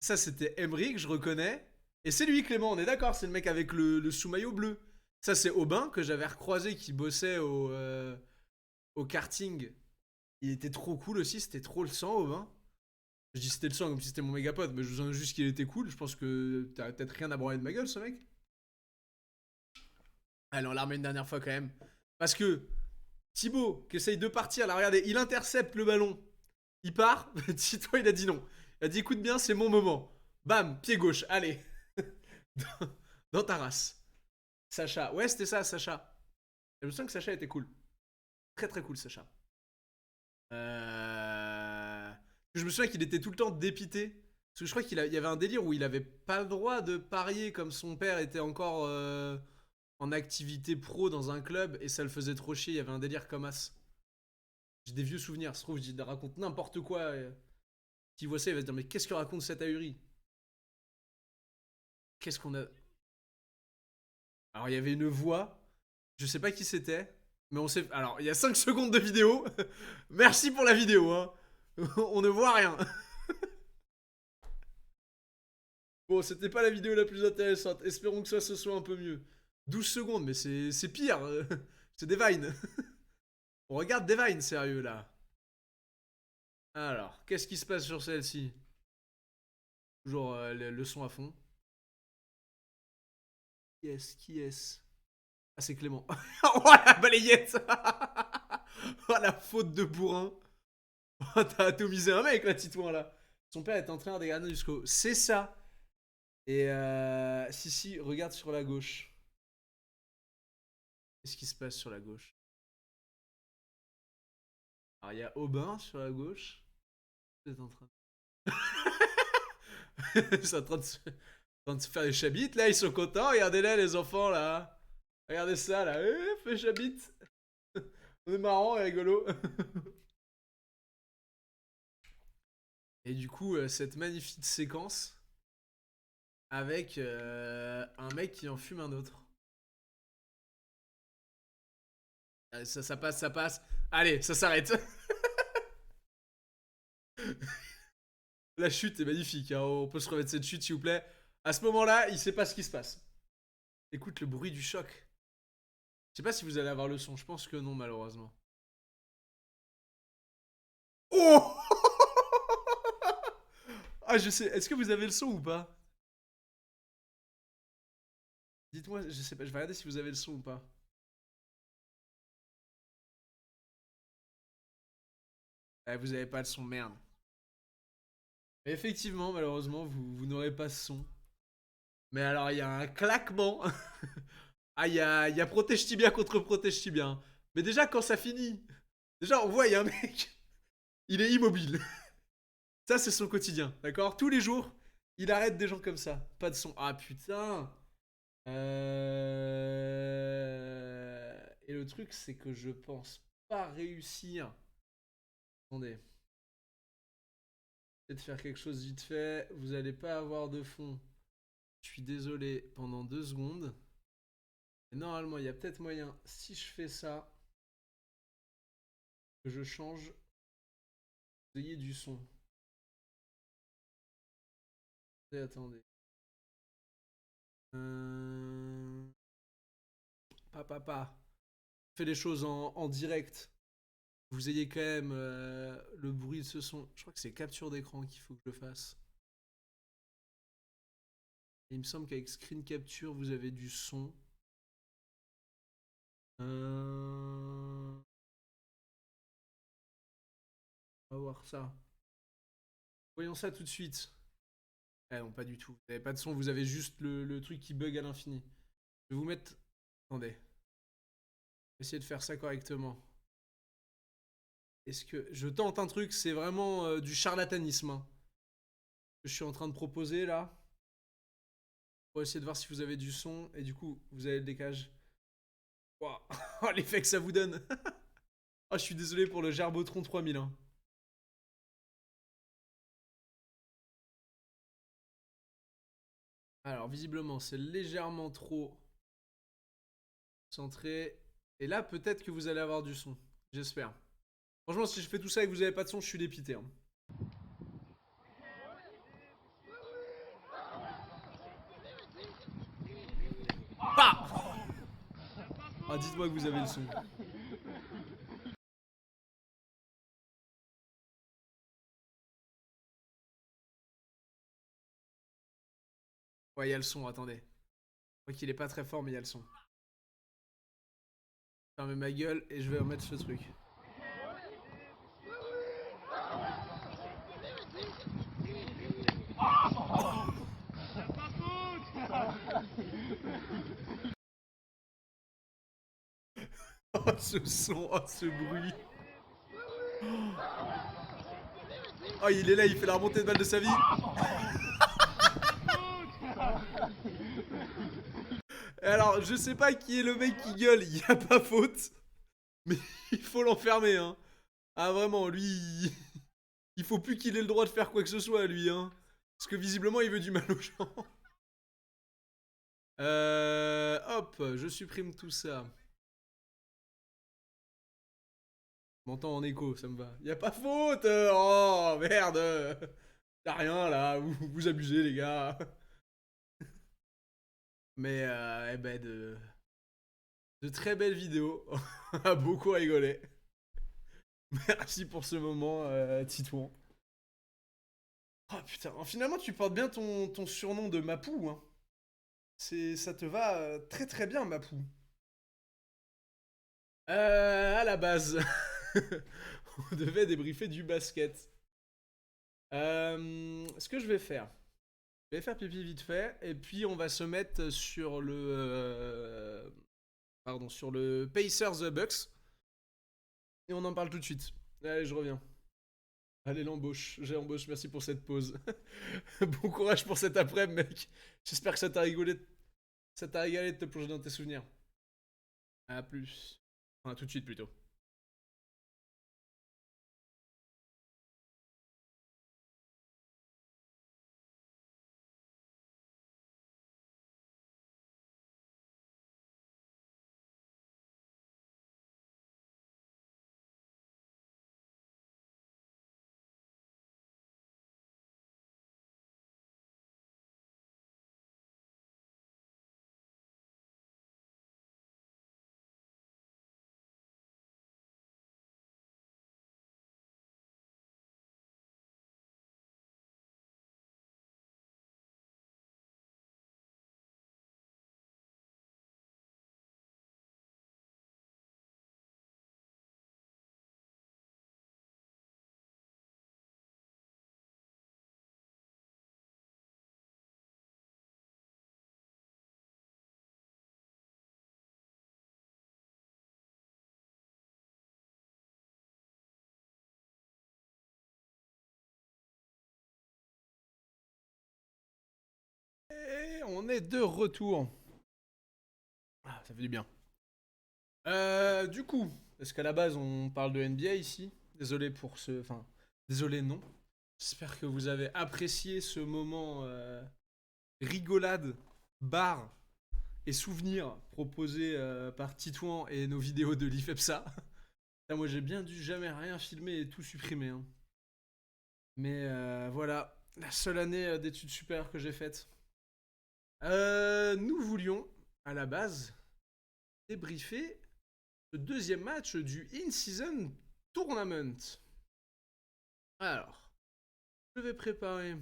Ça, c'était Emeric, je reconnais. Et c'est lui, Clément, on est d'accord, c'est le mec avec le sous-maillot bleu. Ça, c'est Aubin, que j'avais recroisé, qui bossait au karting. Il était trop cool aussi, c'était trop le sang, Aubin. Je dis c'était le sang comme si c'était mon méga pote, mais je sens juste qu'il était cool. Je pense que t'as peut-être rien à broyer de ma gueule, ce mec. Allez, on la remet une dernière fois quand même. Parce que Thibaut, qui essaye de partir, là, regardez, il intercepte le ballon. Il part. Tito, il a dit non. Il a dit écoute bien, c'est mon moment. Bam, pied gauche, allez. Dans ta race. Sacha. Ouais, c'était ça, Sacha. Je me sens que Sacha était cool. Très très cool, Sacha. Je me souviens qu'il était tout le temps dépité. Parce que je crois qu'il y avait un délire où il avait pas le droit de parier comme son père était encore en activité pro dans un club et ça le faisait trop chier. Il y avait un délire comme as. J'ai des vieux souvenirs. Ça se trouve, je raconte n'importe quoi. Qui voit ça, il va se dire mais qu'est-ce que raconte cette ahurie? Qu'est-ce qu'on a. Alors il y avait une voix. Je sais pas qui c'était. Mais on sait. Alors il y a 5 secondes de vidéo. Merci pour la vidéo. Hein. On ne voit rien. Bon, c'était pas la vidéo la plus intéressante. Espérons que ça se soit un peu mieux. 12 secondes, mais c'est pire. C'est des vines. On regarde des vines, sérieux, là. Alors, qu'est-ce qui se passe sur celle-ci? Toujours le son à fond. Qui est-ce? Ah, c'est Clément. Oh, la balayette. Oh, la faute de bourrin. Oh, t'as atomisé un mec, là, Titouan, là. Son père est en train de regarder jusqu'au... C'est ça. Et si, regarde sur la gauche. Qu'est-ce qui se passe sur la gauche? Alors, il y a Aubin sur la gauche. Vous êtes en train de... C'est en train de se faire des chabites, là, ils sont contents. Regardez-les, les enfants, là. Regardez ça, là. Fais chabite. On est marrant et rigolo. Et du coup, cette magnifique séquence avec un mec qui en fume un autre. Ça passe, ça passe. Allez, ça s'arrête. La chute est magnifique, hein. On peut se remettre cette chute, s'il vous plaît. À ce moment-là, il sait pas ce qui se passe. Écoute le bruit du choc. Je sais pas si vous allez avoir le son, je pense que non, malheureusement. Oh. Ah, je sais. Est-ce que vous avez le son ou pas? Dites-moi, je sais pas, je vais regarder si vous avez le son ou pas. Vous avez pas le son, merde. Mais effectivement, malheureusement, vous n'aurez pas ce son. Mais alors, il y a un claquement. Ah, il y a protège tibia contre protège tibia. Mais déjà, quand ça finit, déjà, on voit, il y a un mec, il est immobile. Ça, c'est son quotidien, d'accord? Tous les jours, il arrête des gens comme ça. Pas de son. Ah putain. Et le truc, c'est que je pense pas réussir. Attendez. Peut-être faire quelque chose vite fait. Vous allez pas avoir de fond. Je suis désolé pendant 2 secondes. Et normalement, il y a peut-être moyen, si je fais ça, que je change. Vous ayez du son. Et attendez. Euh... Papa. Fais les choses en direct. Vous ayez quand même le bruit de ce son. Je crois que c'est capture d'écran qu'il faut que je fasse. Et il me semble qu'avec screen capture, vous avez du son. On va voir ça. Voyons ça tout de suite. Ah non, pas du tout. Vous n'avez pas de son, vous avez juste le truc qui bug à l'infini. Je vais vous mettre. Attendez. Essayer de faire ça correctement. Est-ce que. Je tente un truc, c'est vraiment du charlatanisme, hein, que je suis en train de proposer là. Pour essayer de voir si vous avez du son. Et du coup, vous avez le décage. Wow. Oh, l'effet que ça vous donne. Oh, je suis désolé pour le Gerbotron 3000. Hein. Alors, visiblement, c'est légèrement trop centré. Et là, peut-être que vous allez avoir du son. J'espère. Franchement, si je fais tout ça et que vous avez pas de son, je suis dépité. Hein. Bah. Ah, dites-moi que vous avez le son. Ouais, il y a le son, attendez. Je crois qu'il est pas très fort, mais il y a le son. Fermez ma gueule et je vais remettre ce truc. Oh, ce son, oh, ce bruit. Oh, il est là, il fait la remontée de balle de sa vie. Et alors, je sais pas qui est le mec qui gueule, il y a pas faute. Mais il faut l'enfermer, hein. Ah, vraiment, lui. Il faut plus qu'il ait le droit de faire quoi que ce soit, lui, hein. Parce que visiblement, il veut du mal aux gens. Hop, je supprime tout ça. M'entends en écho, ça me va. Y a pas faute. Oh, merde. Y'a rien, là. Vous abusez, les gars. Mais, eh ben, de très belles vidéos. On a beaucoup rigolé. Merci pour ce moment, Titouan. Oh putain, finalement tu portes bien ton surnom de Mapou, hein. Ça te va très très bien, Mapou. À la base, on devait débriefer du basket. Ce que je vais faire, je vais faire pipi vite fait, et puis on va se mettre sur pardon, sur le Pacers Bucks, et on en parle tout de suite. Allez, je reviens. Allez, l'embauche, j'ai embauche, merci pour cette pause. Bon courage pour cet après-midi, mec. J'espère que ça t'a rigolé, ça t'a régalé de te plonger dans tes souvenirs. À plus. Enfin, tout de suite plutôt. Et on est de retour. Ah, ça fait du bien. Du coup, parce qu'à la base on parle de NBA ici. Désolé pour ce... Enfin, désolé non. J'espère que vous avez apprécié ce moment rigolade, bar et souvenirs proposés par Titouan et nos vidéos de l'IFEPSA. Moi j'ai bien dû jamais rien filmer et tout supprimer. Hein. Mais voilà, la seule année d'études supérieures que j'ai faite. Nous voulions, à la base, débriefer le deuxième match du In-Season Tournament. Alors, je vais préparer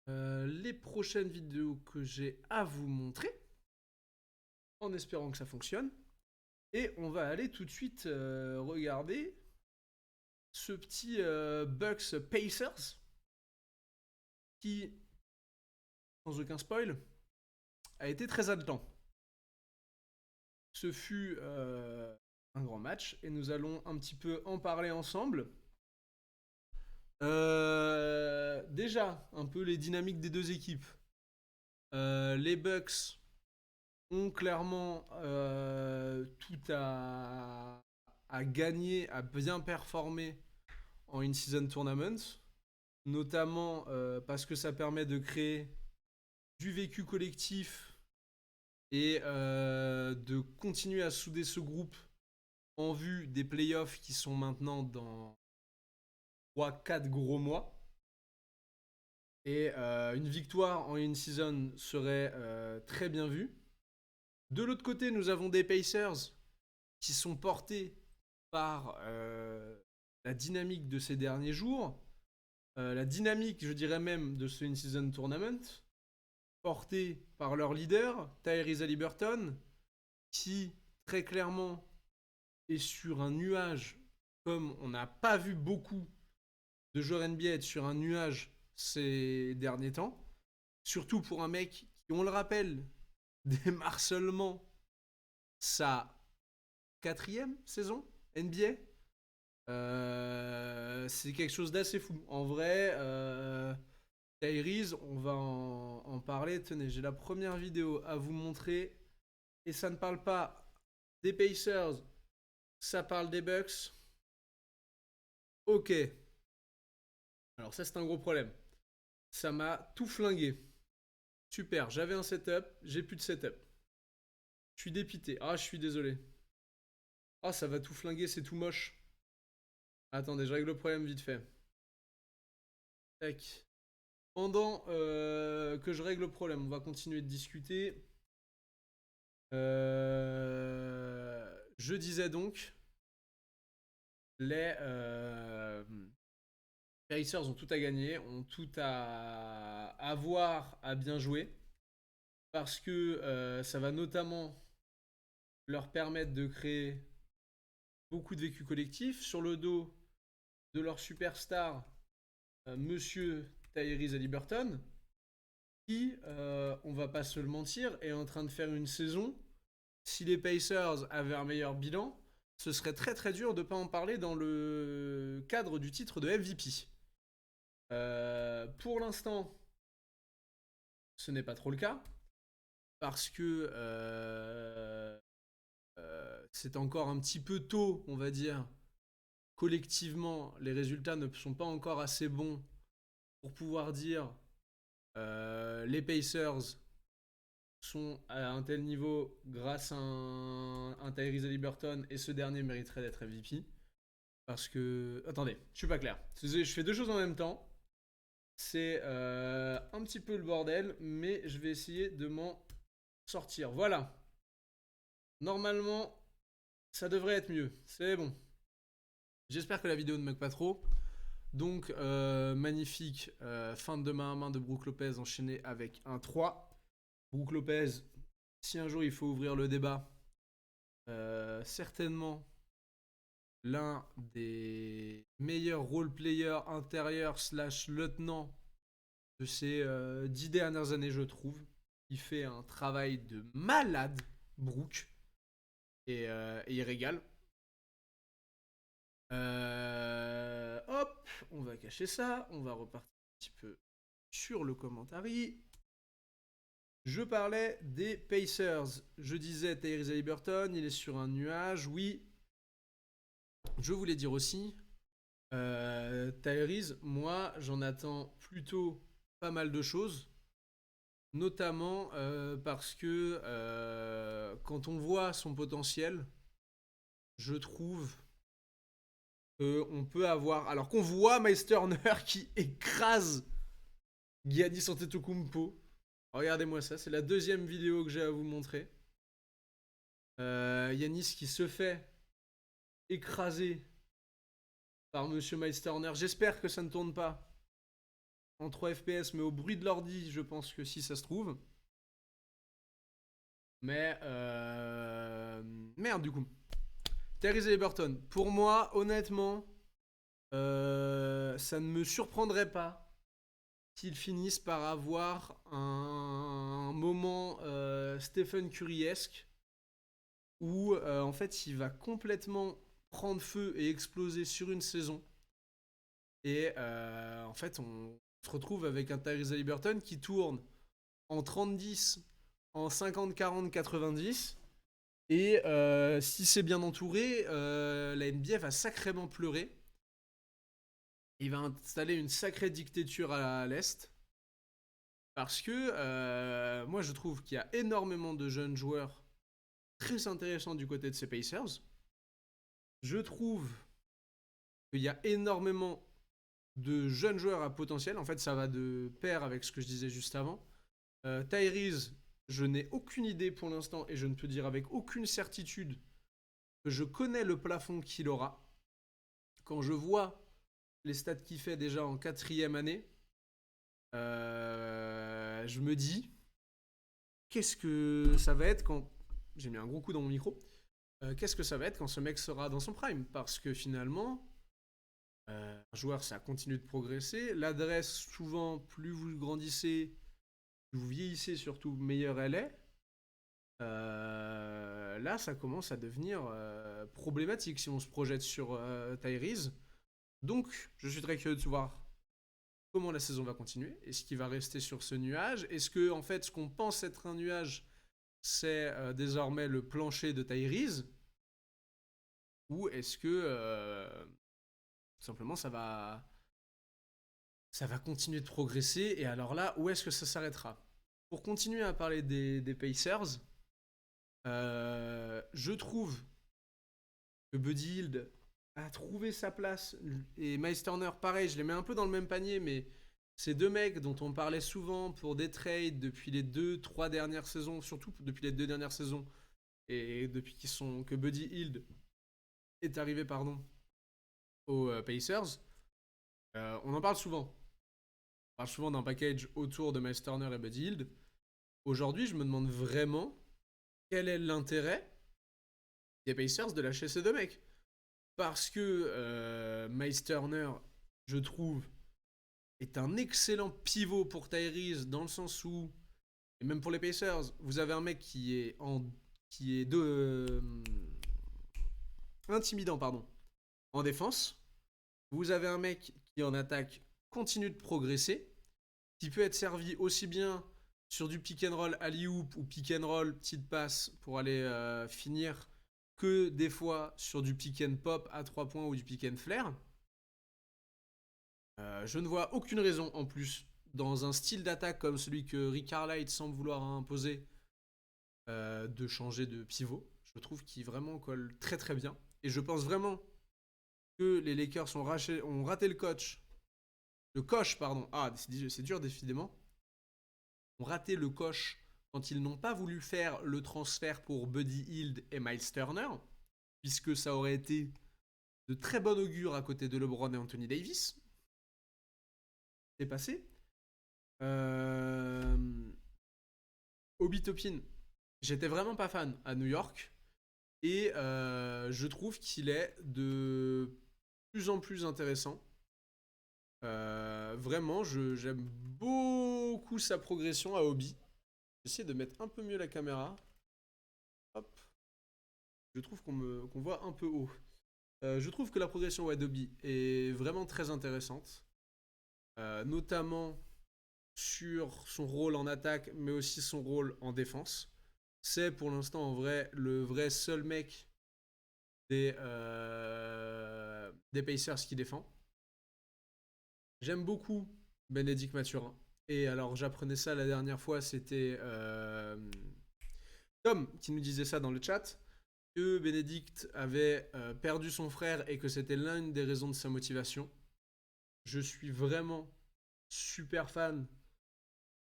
les prochaines vidéos que j'ai à vous montrer, en espérant que ça fonctionne. Et on va aller tout de suite regarder ce petit Bucks Pacers qui, sans aucun spoil, a été très haletant. Ce fut un grand match et nous allons un petit peu en parler ensemble. Déjà, un peu les dynamiques des deux équipes. Les Bucks ont clairement tout à gagner, à bien performer en in-season tournament, notamment parce que ça permet de créer du vécu collectif et de continuer à souder ce groupe en vue des playoffs qui sont maintenant dans 3-4 gros mois. Et une victoire en in-season serait très bien vue. De l'autre côté, nous avons des Pacers qui sont portés par la dynamique de ces derniers jours, la dynamique, je dirais même, de ce in-season tournament, portée par leur leader, Tyrese Haliburton, qui très clairement est sur un nuage, comme on n'a pas vu beaucoup de joueurs NBA être sur un nuage ces derniers temps. Surtout pour un mec qui, on le rappelle, démarre seulement sa 4e saison NBA. C'est quelque chose d'assez fou. En vrai, Tyrese, on va en parler. Tenez, j'ai la première vidéo à vous montrer. Et ça ne parle pas des Pacers, ça parle des Bucks. Ok. Alors ça, c'est un gros problème. Ça m'a tout flingué. Super, j'avais un setup, j'ai plus de setup. Je suis dépité. Ah, je suis désolé. Ah, ça va tout flinguer, c'est tout moche. Attendez, je règle le problème vite fait. Tac. Pendant que je règle le problème, on va continuer de discuter. Je disais donc, les Pacers ont tout à gagner, ont tout à avoir, à bien jouer. Parce que ça va notamment leur permettre de créer beaucoup de vécu collectif sur le dos de leur superstar, Monsieur Tyrese Haliburton, qui, on va pas se le mentir, est en train de faire une saison. Si les Pacers avaient un meilleur bilan, ce serait très très dur de ne pas en parler dans le cadre du titre de MVP. Pour l'instant, ce n'est pas trop le cas, parce que c'est encore un petit peu tôt, on va dire. Collectivement, les résultats ne sont pas encore assez bons pour pouvoir dire les Pacers sont à un tel niveau grâce à un Tyrese Haliburton et ce dernier mériterait d'être MVP. Parce que... Attendez, je suis pas clair. Je fais deux choses en même temps. C'est un petit peu le bordel, mais je vais essayer de m'en sortir. Voilà. Normalement, ça devrait être mieux. C'est bon. J'espère que la vidéo ne bug pas trop. Donc, magnifique fin de main à main de Brook Lopez enchaîné avec un 3. Brook Lopez, si un jour il faut ouvrir le débat, certainement l'un des meilleurs role-players intérieurs slash lieutenant de ces 10 dernières années, je trouve. Il fait un travail de malade, Brook, et il régale. Hop, on va cacher ça, on va repartir un petit peu sur le commentaire. Je parlais des Pacers. Je disais Tyrese Haliburton, il est sur un nuage. Oui, je voulais dire aussi, Tyrese, moi, j'en attends plutôt pas mal de choses. Notamment parce que quand on voit son potentiel, je trouve qu'on peut avoir... Alors qu'on voit Miles Turner qui écrase Giannis Antetokounmpo. Regardez-moi ça, c'est la deuxième vidéo que j'ai à vous montrer. Giannis qui se fait écraser par Monsieur Miles Turner. J'espère que ça ne tourne pas en 3 FPS, mais au bruit de l'ordi, je pense que si ça se trouve. Mais merde du coup. Tyrese Haliburton. Pour moi, honnêtement, ça ne me surprendrait pas qu'ils finissent par avoir un moment Stephen Curry-esque où en fait il va complètement prendre feu et exploser sur une saison. Et en fait, on se retrouve avec un Tyrese Haliburton qui tourne en 30-10, en 50-40-90. Et si c'est bien entouré, la NBA va sacrément pleurer. Il va installer une sacrée dictature à l'Est. Parce que moi, je trouve qu'il y a énormément de jeunes joueurs très intéressants du côté de ces Pacers. Je trouve qu'il y a énormément de jeunes joueurs à potentiel. En fait, ça va de pair avec ce que je disais juste avant. Tyrese, je n'ai aucune idée pour l'instant et je ne peux dire avec aucune certitude que je connais le plafond qu'il aura. Quand je vois les stats qu'il fait déjà en 4e année, je me dis, qu'est-ce que ça va être quand... J'ai mis un gros coup dans mon micro. Qu'est-ce que ça va être quand ce mec sera dans son prime? Parce que finalement, un joueur, ça continue de progresser. L'adresse, souvent, plus vous grandissez, plus vous vieillissez, surtout, meilleure elle est. Là, ça commence à devenir problématique si on se projette sur Tyrese. Donc, je suis très curieux de voir comment la saison va continuer. Est-ce qu'il va rester sur ce nuage? Est-ce que, en fait, ce qu'on pense être un nuage, c'est désormais le plancher de Tyrese? Ou est-ce que, tout simplement, ça va continuer de progresser? Et alors là, où est-ce que ça s'arrêtera? Pour continuer à parler des Pacers, je trouve que Buddy Hield a trouvé sa place. Et Miles Turner, pareil, je les mets un peu dans le même panier, mais ces deux mecs dont on parlait souvent pour des trades depuis les 2-3 dernières saisons, surtout depuis les 2 dernières saisons, et depuis que Buddy Hield est arrivé aux Pacers, on en parle souvent. On parle souvent d'un package autour de Miles Turner et Buddy Hield. Aujourd'hui, je me demande vraiment quel est l'intérêt des Pacers de lâcher ces deux mecs. Parce que Miles Turner, je trouve, est un excellent pivot pour Tyrese dans le sens où, et même pour les Pacers, vous avez un mec qui est intimidant, pardon, en défense. Vous avez un mec qui en attaque continue de progresser, qui peut être servi aussi bien sur du pick and roll alley-oop ou pick and roll petite passe pour aller finir, que des fois sur du pick and pop à 3 points ou du pick and flare. Je ne vois aucune raison en plus, dans un style d'attaque comme celui que Rick Carlisle semble vouloir imposer, de changer de pivot. Je trouve qu'il vraiment colle très très bien. Et je pense vraiment que les Lakers ont raté le coach. Le coche, pardon. Ah, c'est dur décidément. Ont raté le coche quand ils n'ont pas voulu faire le transfert pour Buddy Hield et Miles Turner, puisque ça aurait été de très bon augure à côté de LeBron et Anthony Davis. C'est passé. Obi Toppin, j'étais vraiment pas fan à New York. Et je trouve qu'il est de plus en plus intéressant. Vraiment, j'aime beaucoup sa progression à Obi. J'essaie de mettre un peu mieux la caméra. Hop. Je trouve qu'on voit un peu haut. Je trouve que la progression d'Obi est vraiment très intéressante. Notamment sur son rôle en attaque, mais aussi son rôle en défense. C'est pour l'instant en vrai le vrai seul mec des Pacers qui défend. J'aime beaucoup Bénédicte Mathurin. Et alors j'apprenais ça la dernière fois, c'était Tom qui nous disait ça dans le chat, que Bénédicte avait perdu son frère et que c'était l'une des raisons de sa motivation. Je suis vraiment super fan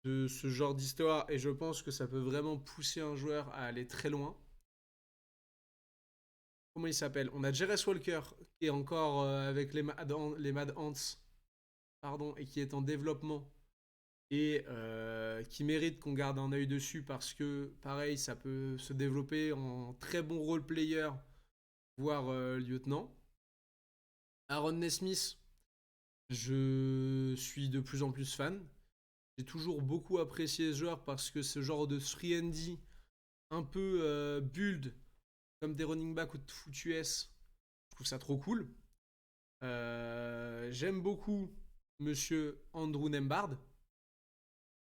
de ce genre d'histoire et je pense que ça peut vraiment pousser un joueur à aller très loin. Comment il s'appelle? On a Jerace Walker qui est encore avec les Mad Ants, pardon, et qui est en développement et qui mérite qu'on garde un œil dessus parce que pareil ça peut se développer en très bon role player, voire lieutenant. Aaron Nesmith, je suis de plus en plus fan. J'ai toujours beaucoup apprécié ce joueur parce que ce genre de 3D un peu build comme des running back ou de foot US, je trouve ça trop cool. J'aime beaucoup Monsieur Andrew Nembhard,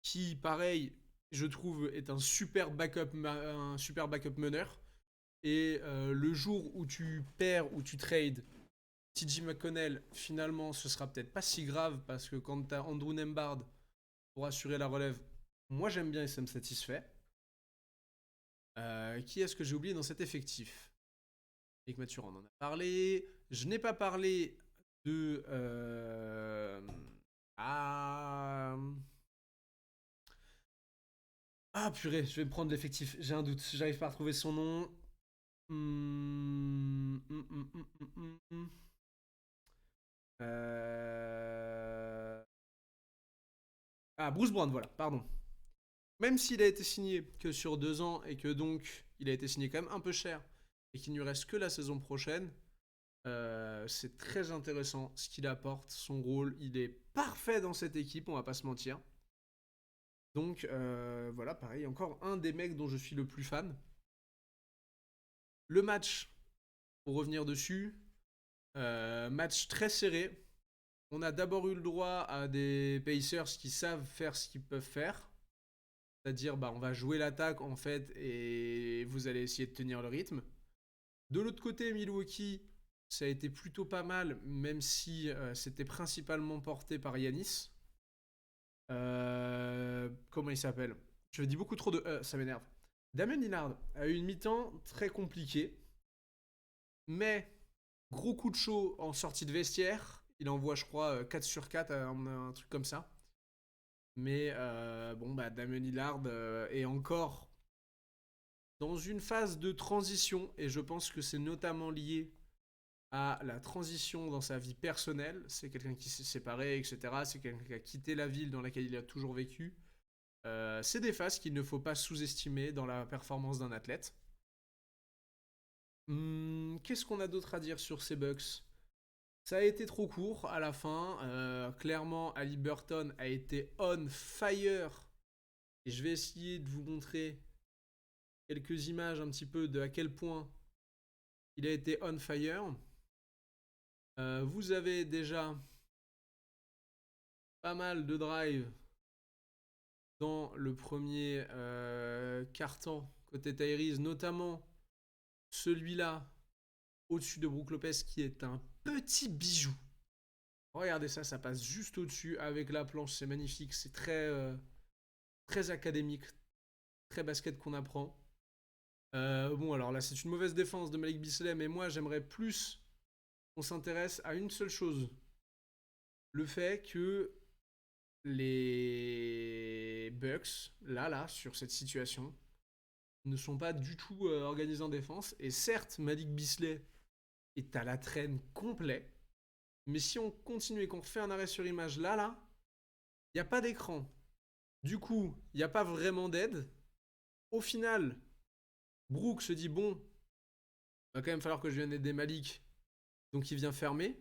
qui, pareil, je trouve, est un super backup meneur. Et le jour où tu perds, où tu trades TJ McConnell, finalement, ce sera peut-être pas si grave parce que quand tu as Andrew Nembhard pour assurer la relève, moi j'aime bien et ça me satisfait. Qui est-ce que j'ai oublié dans cet effectif? Avec Mathurin, on en a parlé. Je n'ai pas parlé de. Ah. Ah purée, je vais prendre l'effectif. J'ai un doute. J'arrive pas à retrouver son nom. Hum, hum, hum, hum, hum, hum, hum. Ah, Bruce Brown, voilà, pardon. Même s'il a été signé que sur 2 ans et que donc il a été signé quand même un peu cher et qu'il ne lui reste que la saison prochaine, c'est très intéressant ce qu'il apporte, son rôle. Il est parfait dans cette équipe, on va pas se mentir. Donc voilà, pareil, encore un des mecs dont je suis le plus fan. Le match, pour revenir dessus, match très serré. On a d'abord eu le droit à des Pacers qui savent faire ce qu'ils peuvent faire. C'est-à-dire, bah, on va jouer l'attaque en fait et vous allez essayer de tenir le rythme. De l'autre côté, Milwaukee, ça a été plutôt pas mal, même si c'était principalement porté par Yanis. Comment il s'appelle? Je dis beaucoup trop de ça m'énerve. Damien Lillard a eu une mi-temps très compliquée, mais gros coup de chaud en sortie de vestiaire. Il envoie, je crois, 4 sur 4, un truc comme ça. Mais bon, bah, Damien Lillard est encore dans une phase de transition, et je pense que c'est notamment lié à la transition dans sa vie personnelle. C'est quelqu'un qui s'est séparé, etc. C'est quelqu'un qui a quitté la ville dans laquelle il a toujours vécu. C'est des phases qu'il ne faut pas sous-estimer dans la performance d'un athlète. Qu'est-ce qu'on a d'autre à dire sur ces Bucks? Ça a été trop court à la fin. Clairement, Ali Burton a été on fire. Et je vais essayer de vous montrer quelques images un petit peu de à quel point il a été on fire. Vous avez déjà pas mal de drives dans le premier quart-temps côté Tyrese, notamment celui-là au-dessus de Brook Lopez qui est un petit bijou. Regardez ça, ça passe juste au-dessus avec la planche, c'est magnifique, c'est très académique, très basket qu'on apprend. Bon, alors là, c'est une mauvaise défense de Malik Beasley, mais moi, j'aimerais plus qu'on s'intéresse à une seule chose. Le fait que les Bucks, là, sur cette situation, ne sont pas du tout organisés en défense. Et certes, Malik Beasley est à la traîne complet. Mais si on continue et qu'on refait un arrêt sur image là, il n'y a pas d'écran. Du coup, il n'y a pas vraiment d'aide. Au final, Brooke se dit bon, va quand même falloir que je vienne aider Malik. Donc il vient fermer.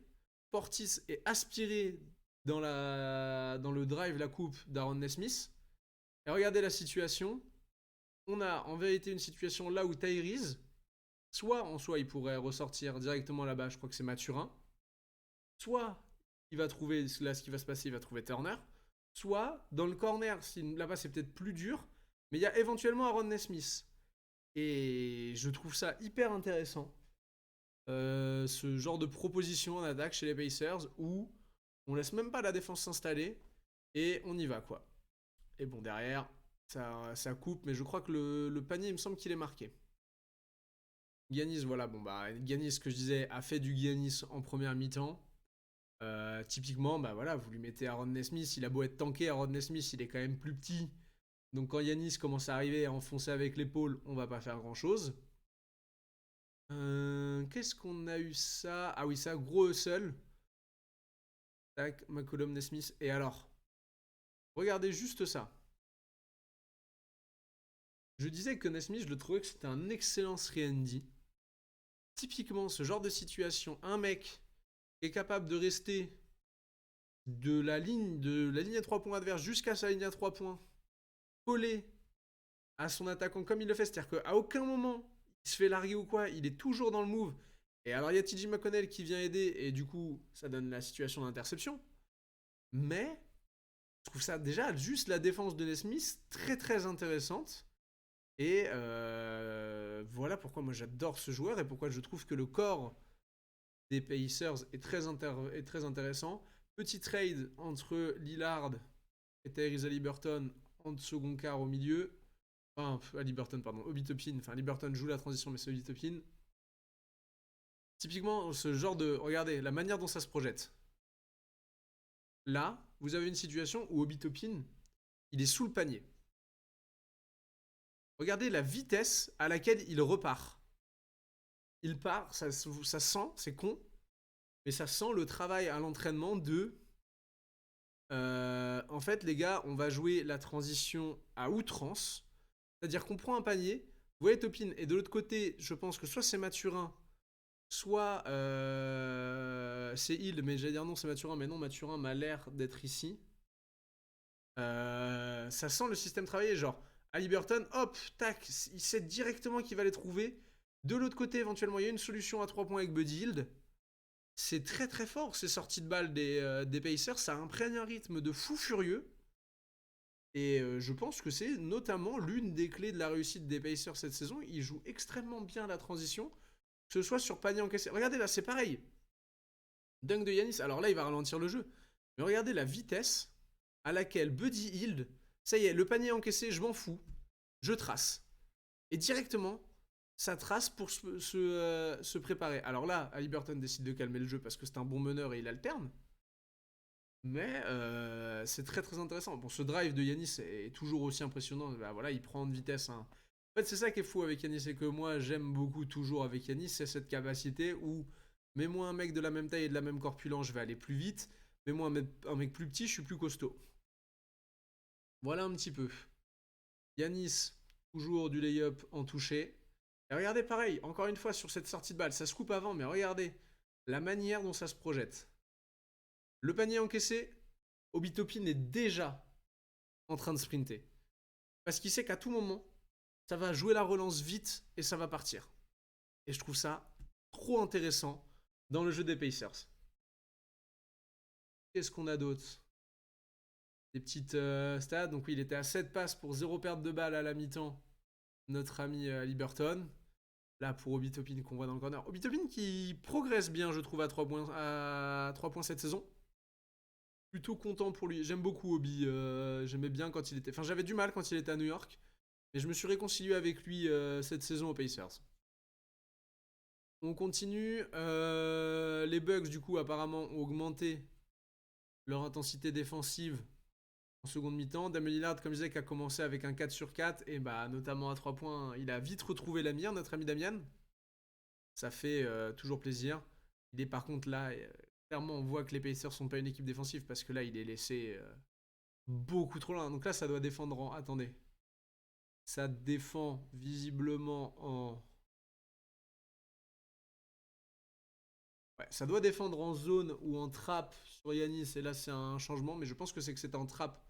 Portis est aspiré dans le drive, la coupe d'Aaron Nesmith. Et regardez la situation. On a en vérité une situation là où Tyrese, soit en soi il pourrait ressortir directement là-bas, je crois que c'est Mathurin. Soit il va trouver, là ce qui va se passer, il va trouver Turner. soit dans le corner, si là-bas c'est peut-être plus dur, mais il y a éventuellement Aaron Nesmith. Et je trouve ça hyper intéressant. Ce genre de proposition en attaque chez les Pacers où on laisse même pas la défense s'installer et on y va quoi. Et bon derrière, ça coupe, mais je crois que le panier, il me semble qu'il est marqué. Giannis, voilà, bon bah Giannis, ce que je disais, a fait du Giannis en première mi-temps. Typiquement, bah voilà, vous lui mettez Aaron Nesmith, il a beau être tanké, Aaron Nesmith, il est quand même plus petit. Donc quand Yanis commence à arriver à enfoncer avec l'épaule, on va pas faire grand chose. Qu'est-ce qu'on a eu ça? Ah oui, ça, gros hustle. Tac, McCollum, Nesmith. Et alors, regardez juste ça. Je disais que Nesmith, je le trouvais que c'était un excellent 3&D. Typiquement, ce genre de situation, un mec est capable de rester de la ligne à 3 points adverse jusqu'à sa ligne à 3 points, collé à son attaquant comme il le fait. C'est-à-dire qu'à aucun moment, il se fait larguer ou quoi, il est toujours dans le move. Et alors, il y a TJ McConnell qui vient aider, et du coup, ça donne la situation d'interception. Mais, je trouve ça déjà, juste la défense de Nesmith, très très intéressante. Et voilà pourquoi moi j'adore ce joueur et pourquoi je trouve que le corps des Pacers est très intéressant. Petit trade entre Lillard et Tyrese Haliburton en second quart au milieu. Enfin, Haliburton, pardon, Obi Toppin. Enfin, Haliburton joue la transition, mais c'est Obi Toppin. Typiquement, ce genre de... Regardez, la manière dont ça se projette. Là, vous avez une situation où Obi Toppin, il est sous le panier. Regardez la vitesse à laquelle il repart. Il part, ça sent, c'est con, mais ça sent le travail à l'entraînement de... en fait, les gars, on va jouer la transition à outrance. C'est-à-dire qu'on prend un panier, vous voyez Toppin, et de l'autre côté, je pense que soit c'est Mathurin, soit c'est Hill, mais j'allais dire non, c'est Mathurin, mais non, Mathurin m'a l'air d'être ici. Ça sent le système travailler, genre, Haliburton, hop, tac, il sait directement qu'il va les trouver. De l'autre côté, éventuellement, il y a une solution à 3 points avec Buddy Hield. C'est très très fort ces sorties de balles des Pacers, ça imprègne un rythme de fou furieux. Et je pense que c'est notamment l'une des clés de la réussite des Pacers cette saison. Ils jouent extrêmement bien la transition, que ce soit sur panier encaissé. Regardez là, c'est pareil. Dunk de Yanis, alors là il va ralentir le jeu. Mais regardez la vitesse à laquelle Buddy Hield, ça y est, le panier encaissé, je m'en fous, je trace. Et directement, ça trace pour se préparer. Alors là, Haliburton décide de calmer le jeu parce que c'est un bon meneur et il alterne. Mais c'est très très intéressant. Bon, ce drive de Yanis est toujours aussi impressionnant. Bah, voilà, il prend de vitesse. Hein. En fait, c'est ça qui est fou avec Yanis et que moi j'aime beaucoup toujours avec Yanis, c'est cette capacité où mets-moi un mec de la même taille et de la même corpulence, je vais aller plus vite. Mets-moi un mec plus petit, je suis plus costaud. Voilà un petit peu. Yanis, toujours du lay-up en touché. Et regardez pareil, encore une fois sur cette sortie de balle, ça se coupe avant, mais regardez la manière dont ça se projette. Le panier encaissé, Obi Toppin est déjà en train de sprinter. Parce qu'il sait qu'à tout moment, ça va jouer la relance vite et ça va partir. Et je trouve ça trop intéressant dans le jeu des Pacers. Qu'est-ce qu'on a d'autre? Des petites stats. Donc oui, il était à 7 passes pour 0 perte de balle à la mi-temps. Notre ami Haliburton. Là, pour Obi Toppin qu'on voit dans le corner. Obi Toppin qui progresse bien, je trouve, à 3 points cette saison. Plutôt content pour lui. J'aime beaucoup Obi. J'aimais bien quand il était... Enfin, j'avais du mal quand il était à New York. Mais je me suis réconcilié avec lui cette saison aux Pacers. On continue. Les Bucks, du coup, apparemment, ont augmenté leur intensité défensive en seconde mi-temps. Damian Lillard, comme je disais, qui a commencé avec un 4 sur 4. Et bah, notamment à 3 points, il a vite retrouvé la mire, notre ami Damian. Ça fait toujours plaisir. Il est par contre là... clairement, on voit que les Pacers sont pas une équipe défensive parce que là, il est laissé beaucoup trop loin. Donc là, ça doit défendre en... Attendez. Ça défend visiblement en... Ouais, ça doit défendre en zone ou en trap sur Yanis. Et là, c'est un changement. Mais je pense que c'était en trap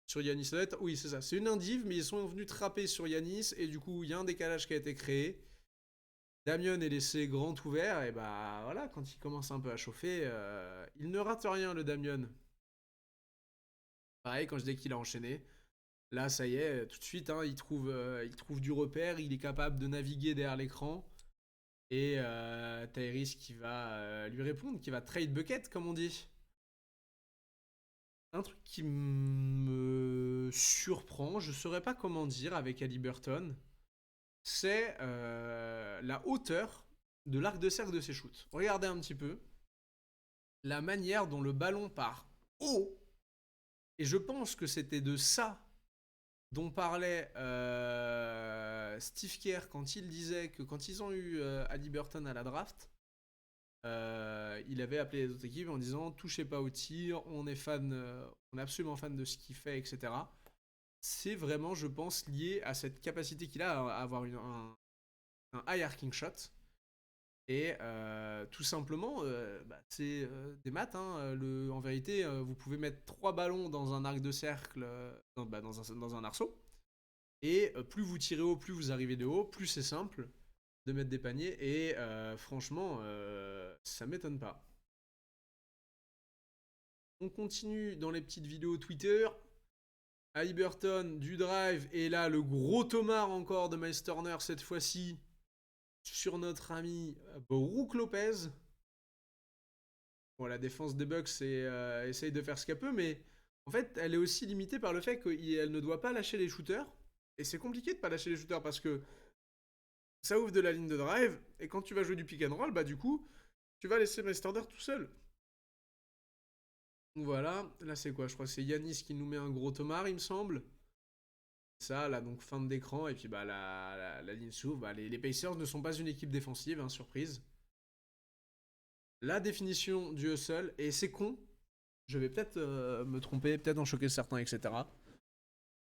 sur Yanis. Ça doit être... Oui, c'est ça. C'est une indive, mais ils sont venus trapper sur Yanis. Et du coup, il y a un décalage qui a été créé. Damian est laissé grand ouvert. Et bah voilà, quand il commence un peu à chauffer, il ne rate rien, le Damian. pareil, quand je dis qu'il a enchaîné, là, ça y est, tout de suite, hein, il trouve du repère, il est capable de naviguer derrière l'écran. Et Tyrese qui va lui répondre, qui va trade bucket, comme on dit. Un truc qui me surprend, je saurais pas comment dire avec Haliburton, c'est la hauteur de l'arc de cercle de ses shoots. Regardez un petit peu la manière dont le ballon part haut. Et je pense que c'était de ça dont parlait Steve Kerr quand il disait que quand ils ont eu Haliburton à la draft, il avait appelé les autres équipes en disant touchez pas au tir, on est fan, on est absolument fan de ce qu'il fait, etc. C'est vraiment, je pense, lié à cette capacité qu'il a à avoir un high arcing shot. Et tout simplement, c'est des maths. Hein, en vérité, vous pouvez mettre 3 ballons dans un arc de cercle, dans un arceau. Et plus vous tirez haut, plus vous arrivez de haut, plus c'est simple de mettre des paniers. Et franchement, ça m'étonne pas. On continue dans les petites vidéos Twitter. Haliburton du drive. Et là, le gros tomard encore de Miles Turner cette fois-ci sur notre ami Brook Lopez. Bon, la défense des Bucks essaye de faire ce qu'elle peut, mais en fait, elle est aussi limitée par le fait qu'elle ne doit pas lâcher les shooters. Et c'est compliqué de pas lâcher les shooters parce que ça ouvre de la ligne de drive, et quand tu vas jouer du pick and roll, bah du coup, tu vas laisser Miles Turner tout seul. Donc voilà, là c'est quoi? Je crois que c'est Yanis qui nous met un gros tomard, il me semble. Ça, là, donc fin d'écran, et puis bah la ligne s'ouvre. Bah, les Pacers ne sont pas une équipe défensive, hein, surprise. La définition du hustle, et c'est con, je vais peut-être me tromper, peut-être en choquer certains, etc.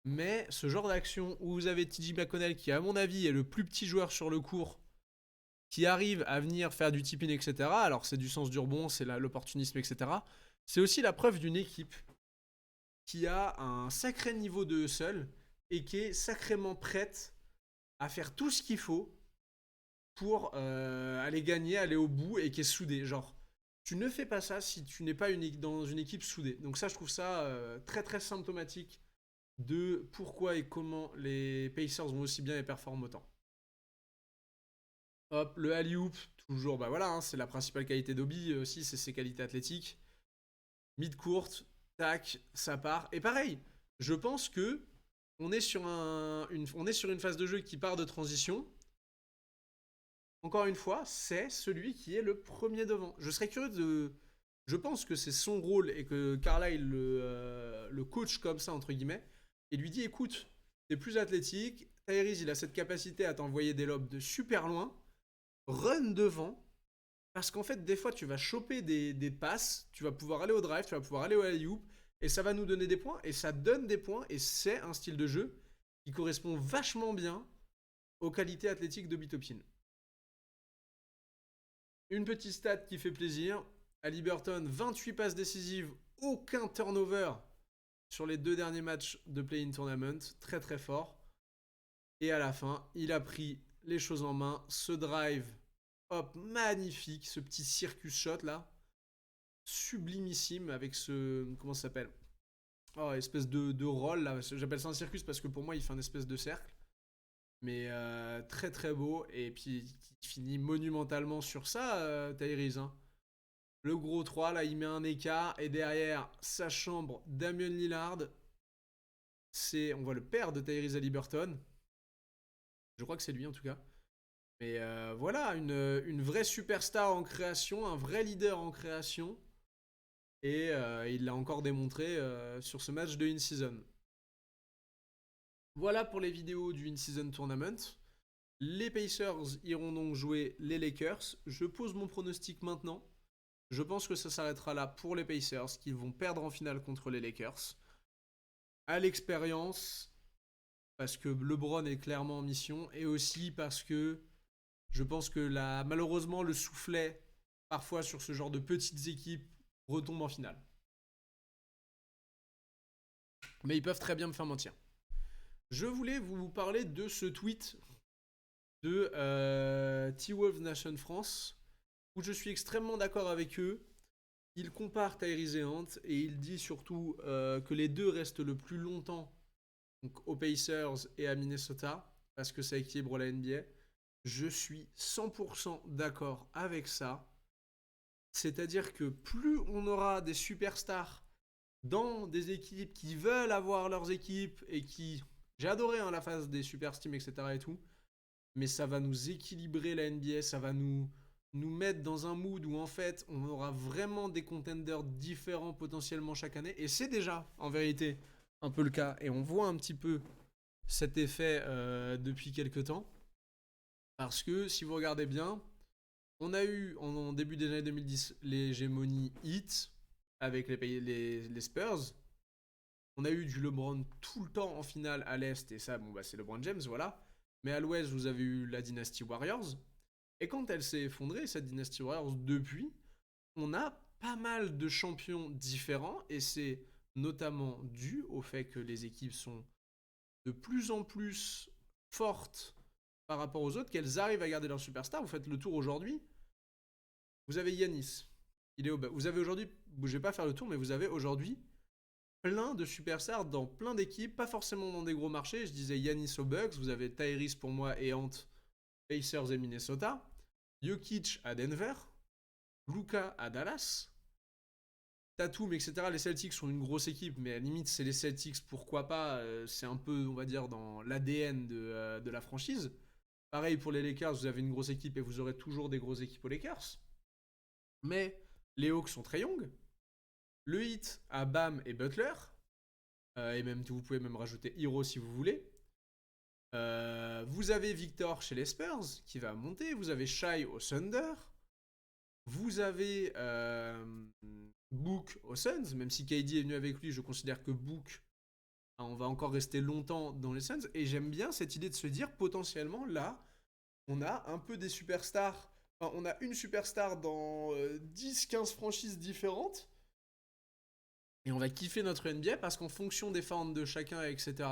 Mais ce genre d'action où vous avez TJ McConnell, qui à mon avis est le plus petit joueur sur le court, qui arrive à venir faire du tip-in, etc. Alors c'est du sens du rebond, c'est l'opportunisme, etc. C'est aussi la preuve d'une équipe qui a un sacré niveau de hustle et qui est sacrément prête à faire tout ce qu'il faut pour aller gagner, aller au bout, et qui est soudée. Genre, tu ne fais pas ça si tu n'es pas dans une équipe soudée. Donc ça, je trouve ça très très symptomatique de pourquoi et comment les Pacers vont aussi bien et performent autant. Hop, le alley-oop, toujours, bah voilà, hein, c'est la principale qualité d'Obi aussi, c'est ses qualités athlétiques. Mid-court, tac, ça part. Et pareil, je pense que on est sur une phase de jeu qui part de transition. Encore une fois, c'est celui qui est le premier devant. Je serais curieux de... Je pense que c'est son rôle et que Carlisle le coach comme ça, entre guillemets, et lui dit, écoute, t'es plus athlétique, Tyrese, il a cette capacité à t'envoyer des lobes de super loin, run devant, parce qu'en fait, des fois, tu vas choper des passes, tu vas pouvoir aller au drive, tu vas pouvoir aller au alley-oop, et ça va nous donner des points, et ça donne des points, et c'est un style de jeu qui correspond vachement bien aux qualités athlétiques de Bitopin. Une petite stat qui fait plaisir. Haliburton, 28 passes décisives, aucun turnover sur les 2 derniers matchs de Play-in Tournament. Très très fort. Et à la fin, il a pris les choses en main. Ce drive, hop, magnifique. Ce petit circus shot là. Sublimissime avec ce... Comment ça s'appelle? Oh, espèce de roll là. J'appelle ça un circus parce que pour moi, il fait un espèce de cercle. Mais très très beau. Et puis, il finit monumentalement sur ça, Tyrese. Hein. Le gros 3, là, il met un écart. Et derrière, sa chambre, Damian Lillard. On voit le père de Tyrese Haliburton. Je crois que c'est lui, en tout cas. Mais voilà, une vraie superstar en création, un vrai leader en création. Et il l'a encore démontré sur ce match de in-season. Voilà pour les vidéos du in-season tournament. Les Pacers iront donc jouer les Lakers. Je pose mon pronostic maintenant. Je pense que ça s'arrêtera là pour les Pacers, qui vont perdre en finale contre les Lakers. À l'expérience, parce que LeBron est clairement en mission, et aussi parce que je pense que malheureusement le soufflet, parfois sur ce genre de petites équipes, retombe en finale. Mais ils peuvent très bien me faire mentir. Je voulais vous parler de ce tweet de T-Wolves Nation France, où je suis extrêmement d'accord avec eux. Il compare Tyrese et Ant et il dit surtout que les deux restent le plus longtemps donc, aux Pacers et à Minnesota parce que ça équilibre la NBA. Je suis 100% d'accord avec ça. C'est-à-dire que plus on aura des superstars dans des équipes qui veulent avoir leurs équipes et qui... J'ai adoré la phase des super teams, etc. et tout. Mais ça va nous équilibrer la NBA, ça va nous mettre dans un mood où en fait on aura vraiment des contenders différents potentiellement chaque année. Et c'est déjà en vérité un peu le cas. Et on voit un petit peu cet effet depuis quelques temps. Parce que si vous regardez bien, on a eu en début des années 2010 l'hégémonie Heat avec les Spurs. On a eu du LeBron tout le temps en finale à l'Est, et ça, bon, bah, c'est LeBron James, voilà. Mais à l'Ouest, vous avez eu la dynastie Warriors. Et quand elle s'est effondrée, cette dynastie Warriors, depuis, on a pas mal de champions différents, et c'est notamment dû au fait que les équipes sont de plus en plus fortes par rapport aux autres, qu'elles arrivent à garder leur superstar. Vous faites le tour aujourd'hui, vous avez Yanis. Vous avez aujourd'hui, je vais pas faire le tour, mais vous avez aujourd'hui plein de superstars dans plein d'équipes, pas forcément dans des gros marchés. Je disais Yanis aux Bucks, vous avez Tyrese pour moi et Ant, Pacers et Minnesota, Jokic à Denver, Luka à Dallas, Tatum, etc. Les Celtics sont une grosse équipe, mais à la limite c'est les Celtics, pourquoi pas, c'est un peu, on va dire, dans l'ADN de la franchise. Pareil pour les Lakers, vous avez une grosse équipe et vous aurez toujours des grosses équipes aux Lakers. Mais les Hawks sont très young. Le Heat à Bam et Butler. Et même, vous pouvez même rajouter Hero si vous voulez. Vous avez Victor chez les Spurs qui va monter. Vous avez Shai au Thunder. Vous avez Book aux Suns. Même si KD est venu avec lui, je considère que Book, on va encore rester longtemps dans les Suns. Et j'aime bien cette idée de se dire potentiellement là, on a un peu des superstars. Enfin, on a une superstar dans 10-15 franchises différentes. Et on va kiffer notre NBA parce qu'en fonction des formes de chacun, etc.,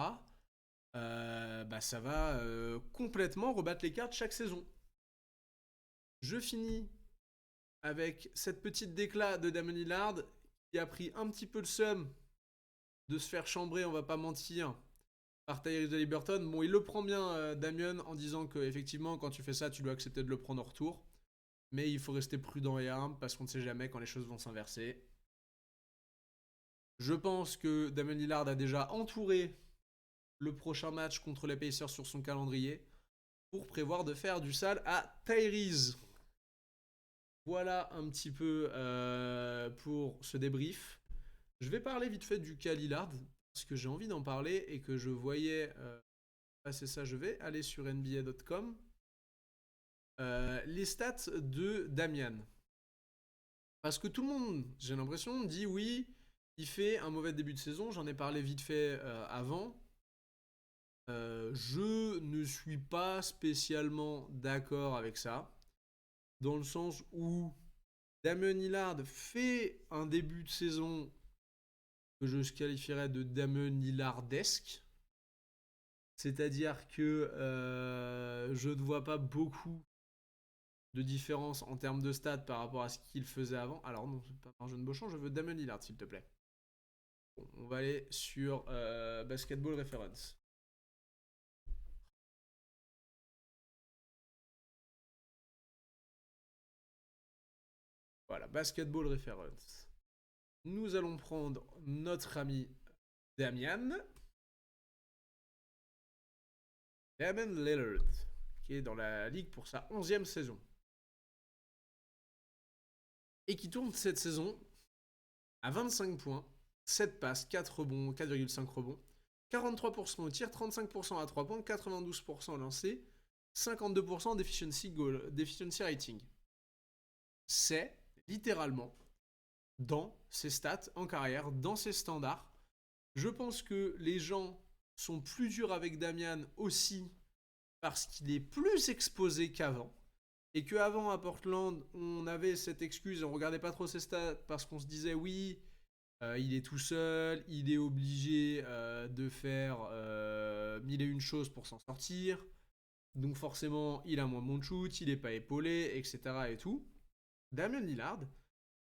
bah ça va complètement rebattre les cartes chaque saison. Je finis avec cette petite déclat de Damon Lillard qui a pris un petit peu le seum de se faire chambrer, on va pas mentir, par Tyrese Haliburton. Bon, il le prend bien, Damien, en disant que effectivement, quand tu fais ça, tu dois accepter de le prendre en retour. Mais il faut rester prudent et humble parce qu'on ne sait jamais quand les choses vont s'inverser. Je pense que Damon Lillard a déjà entouré le prochain match contre les Pacers sur son calendrier pour prévoir de faire du sale à Tyrese. Voilà un petit peu pour ce débrief. Je vais parler vite fait du cas Lillard parce que j'ai envie d'en parler et que je voyais passer ça. Je vais aller sur NBA.com. Les stats de Damian. Parce que tout le monde, j'ai l'impression, dit oui, il fait un mauvais début de saison. J'en ai parlé vite fait avant. Je ne suis pas spécialement d'accord avec ça. Dans le sens où Damian Lillard fait un début de saison que je qualifierais de Damian Lillardesque. C'est-à-dire que je ne vois pas beaucoup de différence en termes de stats par rapport à ce qu'il faisait avant. Alors non, c'est pas Marjane Beauchamp, je veux Damian Lillard, s'il te plaît. Bon, on va aller sur Basketball Reference. Voilà, Basketball Reference. Nous allons prendre notre ami Damian. Damian Lillard, qui est dans la ligue pour sa 11e saison. Et qui tourne cette saison à 25 points, 7 passes, 4 rebonds, 4,5 rebonds, 43% au tir, 35% à 3 points, 92% au lancer, 52% d'efficiency rating. C'est littéralement dans ses stats en carrière, dans ses standards. Je pense que les gens sont plus durs avec Damian aussi parce qu'il est plus exposé qu'avant. Et qu'avant à Portland, on avait cette excuse et on regardait pas trop ses stats parce qu'on se disait oui, il est tout seul, il est obligé de faire mille et une choses pour s'en sortir. Donc forcément, il a moins bon shoot, il est pas épaulé, etc. et tout. Damian Lillard,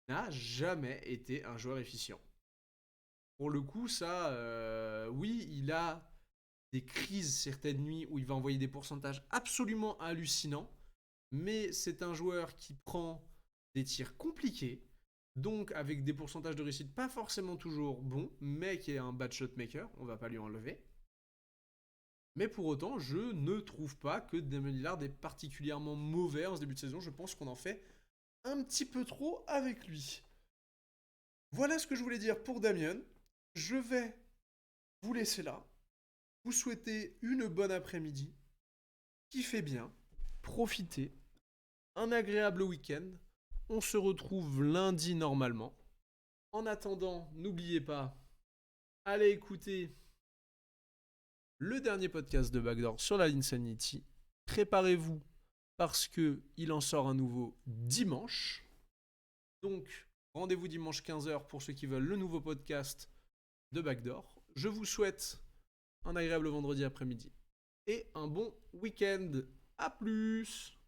n'a jamais été un joueur efficient. Pour le coup, ça, oui, il a des crises certaines nuits où il va envoyer des pourcentages absolument hallucinants, mais c'est un joueur qui prend des tirs compliqués, donc avec des pourcentages de réussite pas forcément toujours bons, mais qui est un bad shot maker, on va pas lui enlever. Mais pour autant, je ne trouve pas que Damian Lillard est particulièrement mauvais en ce début de saison. Je pense qu'on en fait un petit peu trop avec lui. Voilà ce que je voulais dire pour Damien. Je vais vous laisser là. Vous souhaiter une bonne après-midi. Kiffez bien. Profitez. Un agréable week-end. On se retrouve lundi normalement. En attendant, n'oubliez pas, allez écouter le dernier podcast de Backdoor sur la Linsanity. Préparez-vous parce que il en sort un nouveau dimanche. Donc, rendez-vous dimanche 15h pour ceux qui veulent le nouveau podcast de Backdoor. Je vous souhaite un agréable vendredi après-midi et un bon week-end. A plus!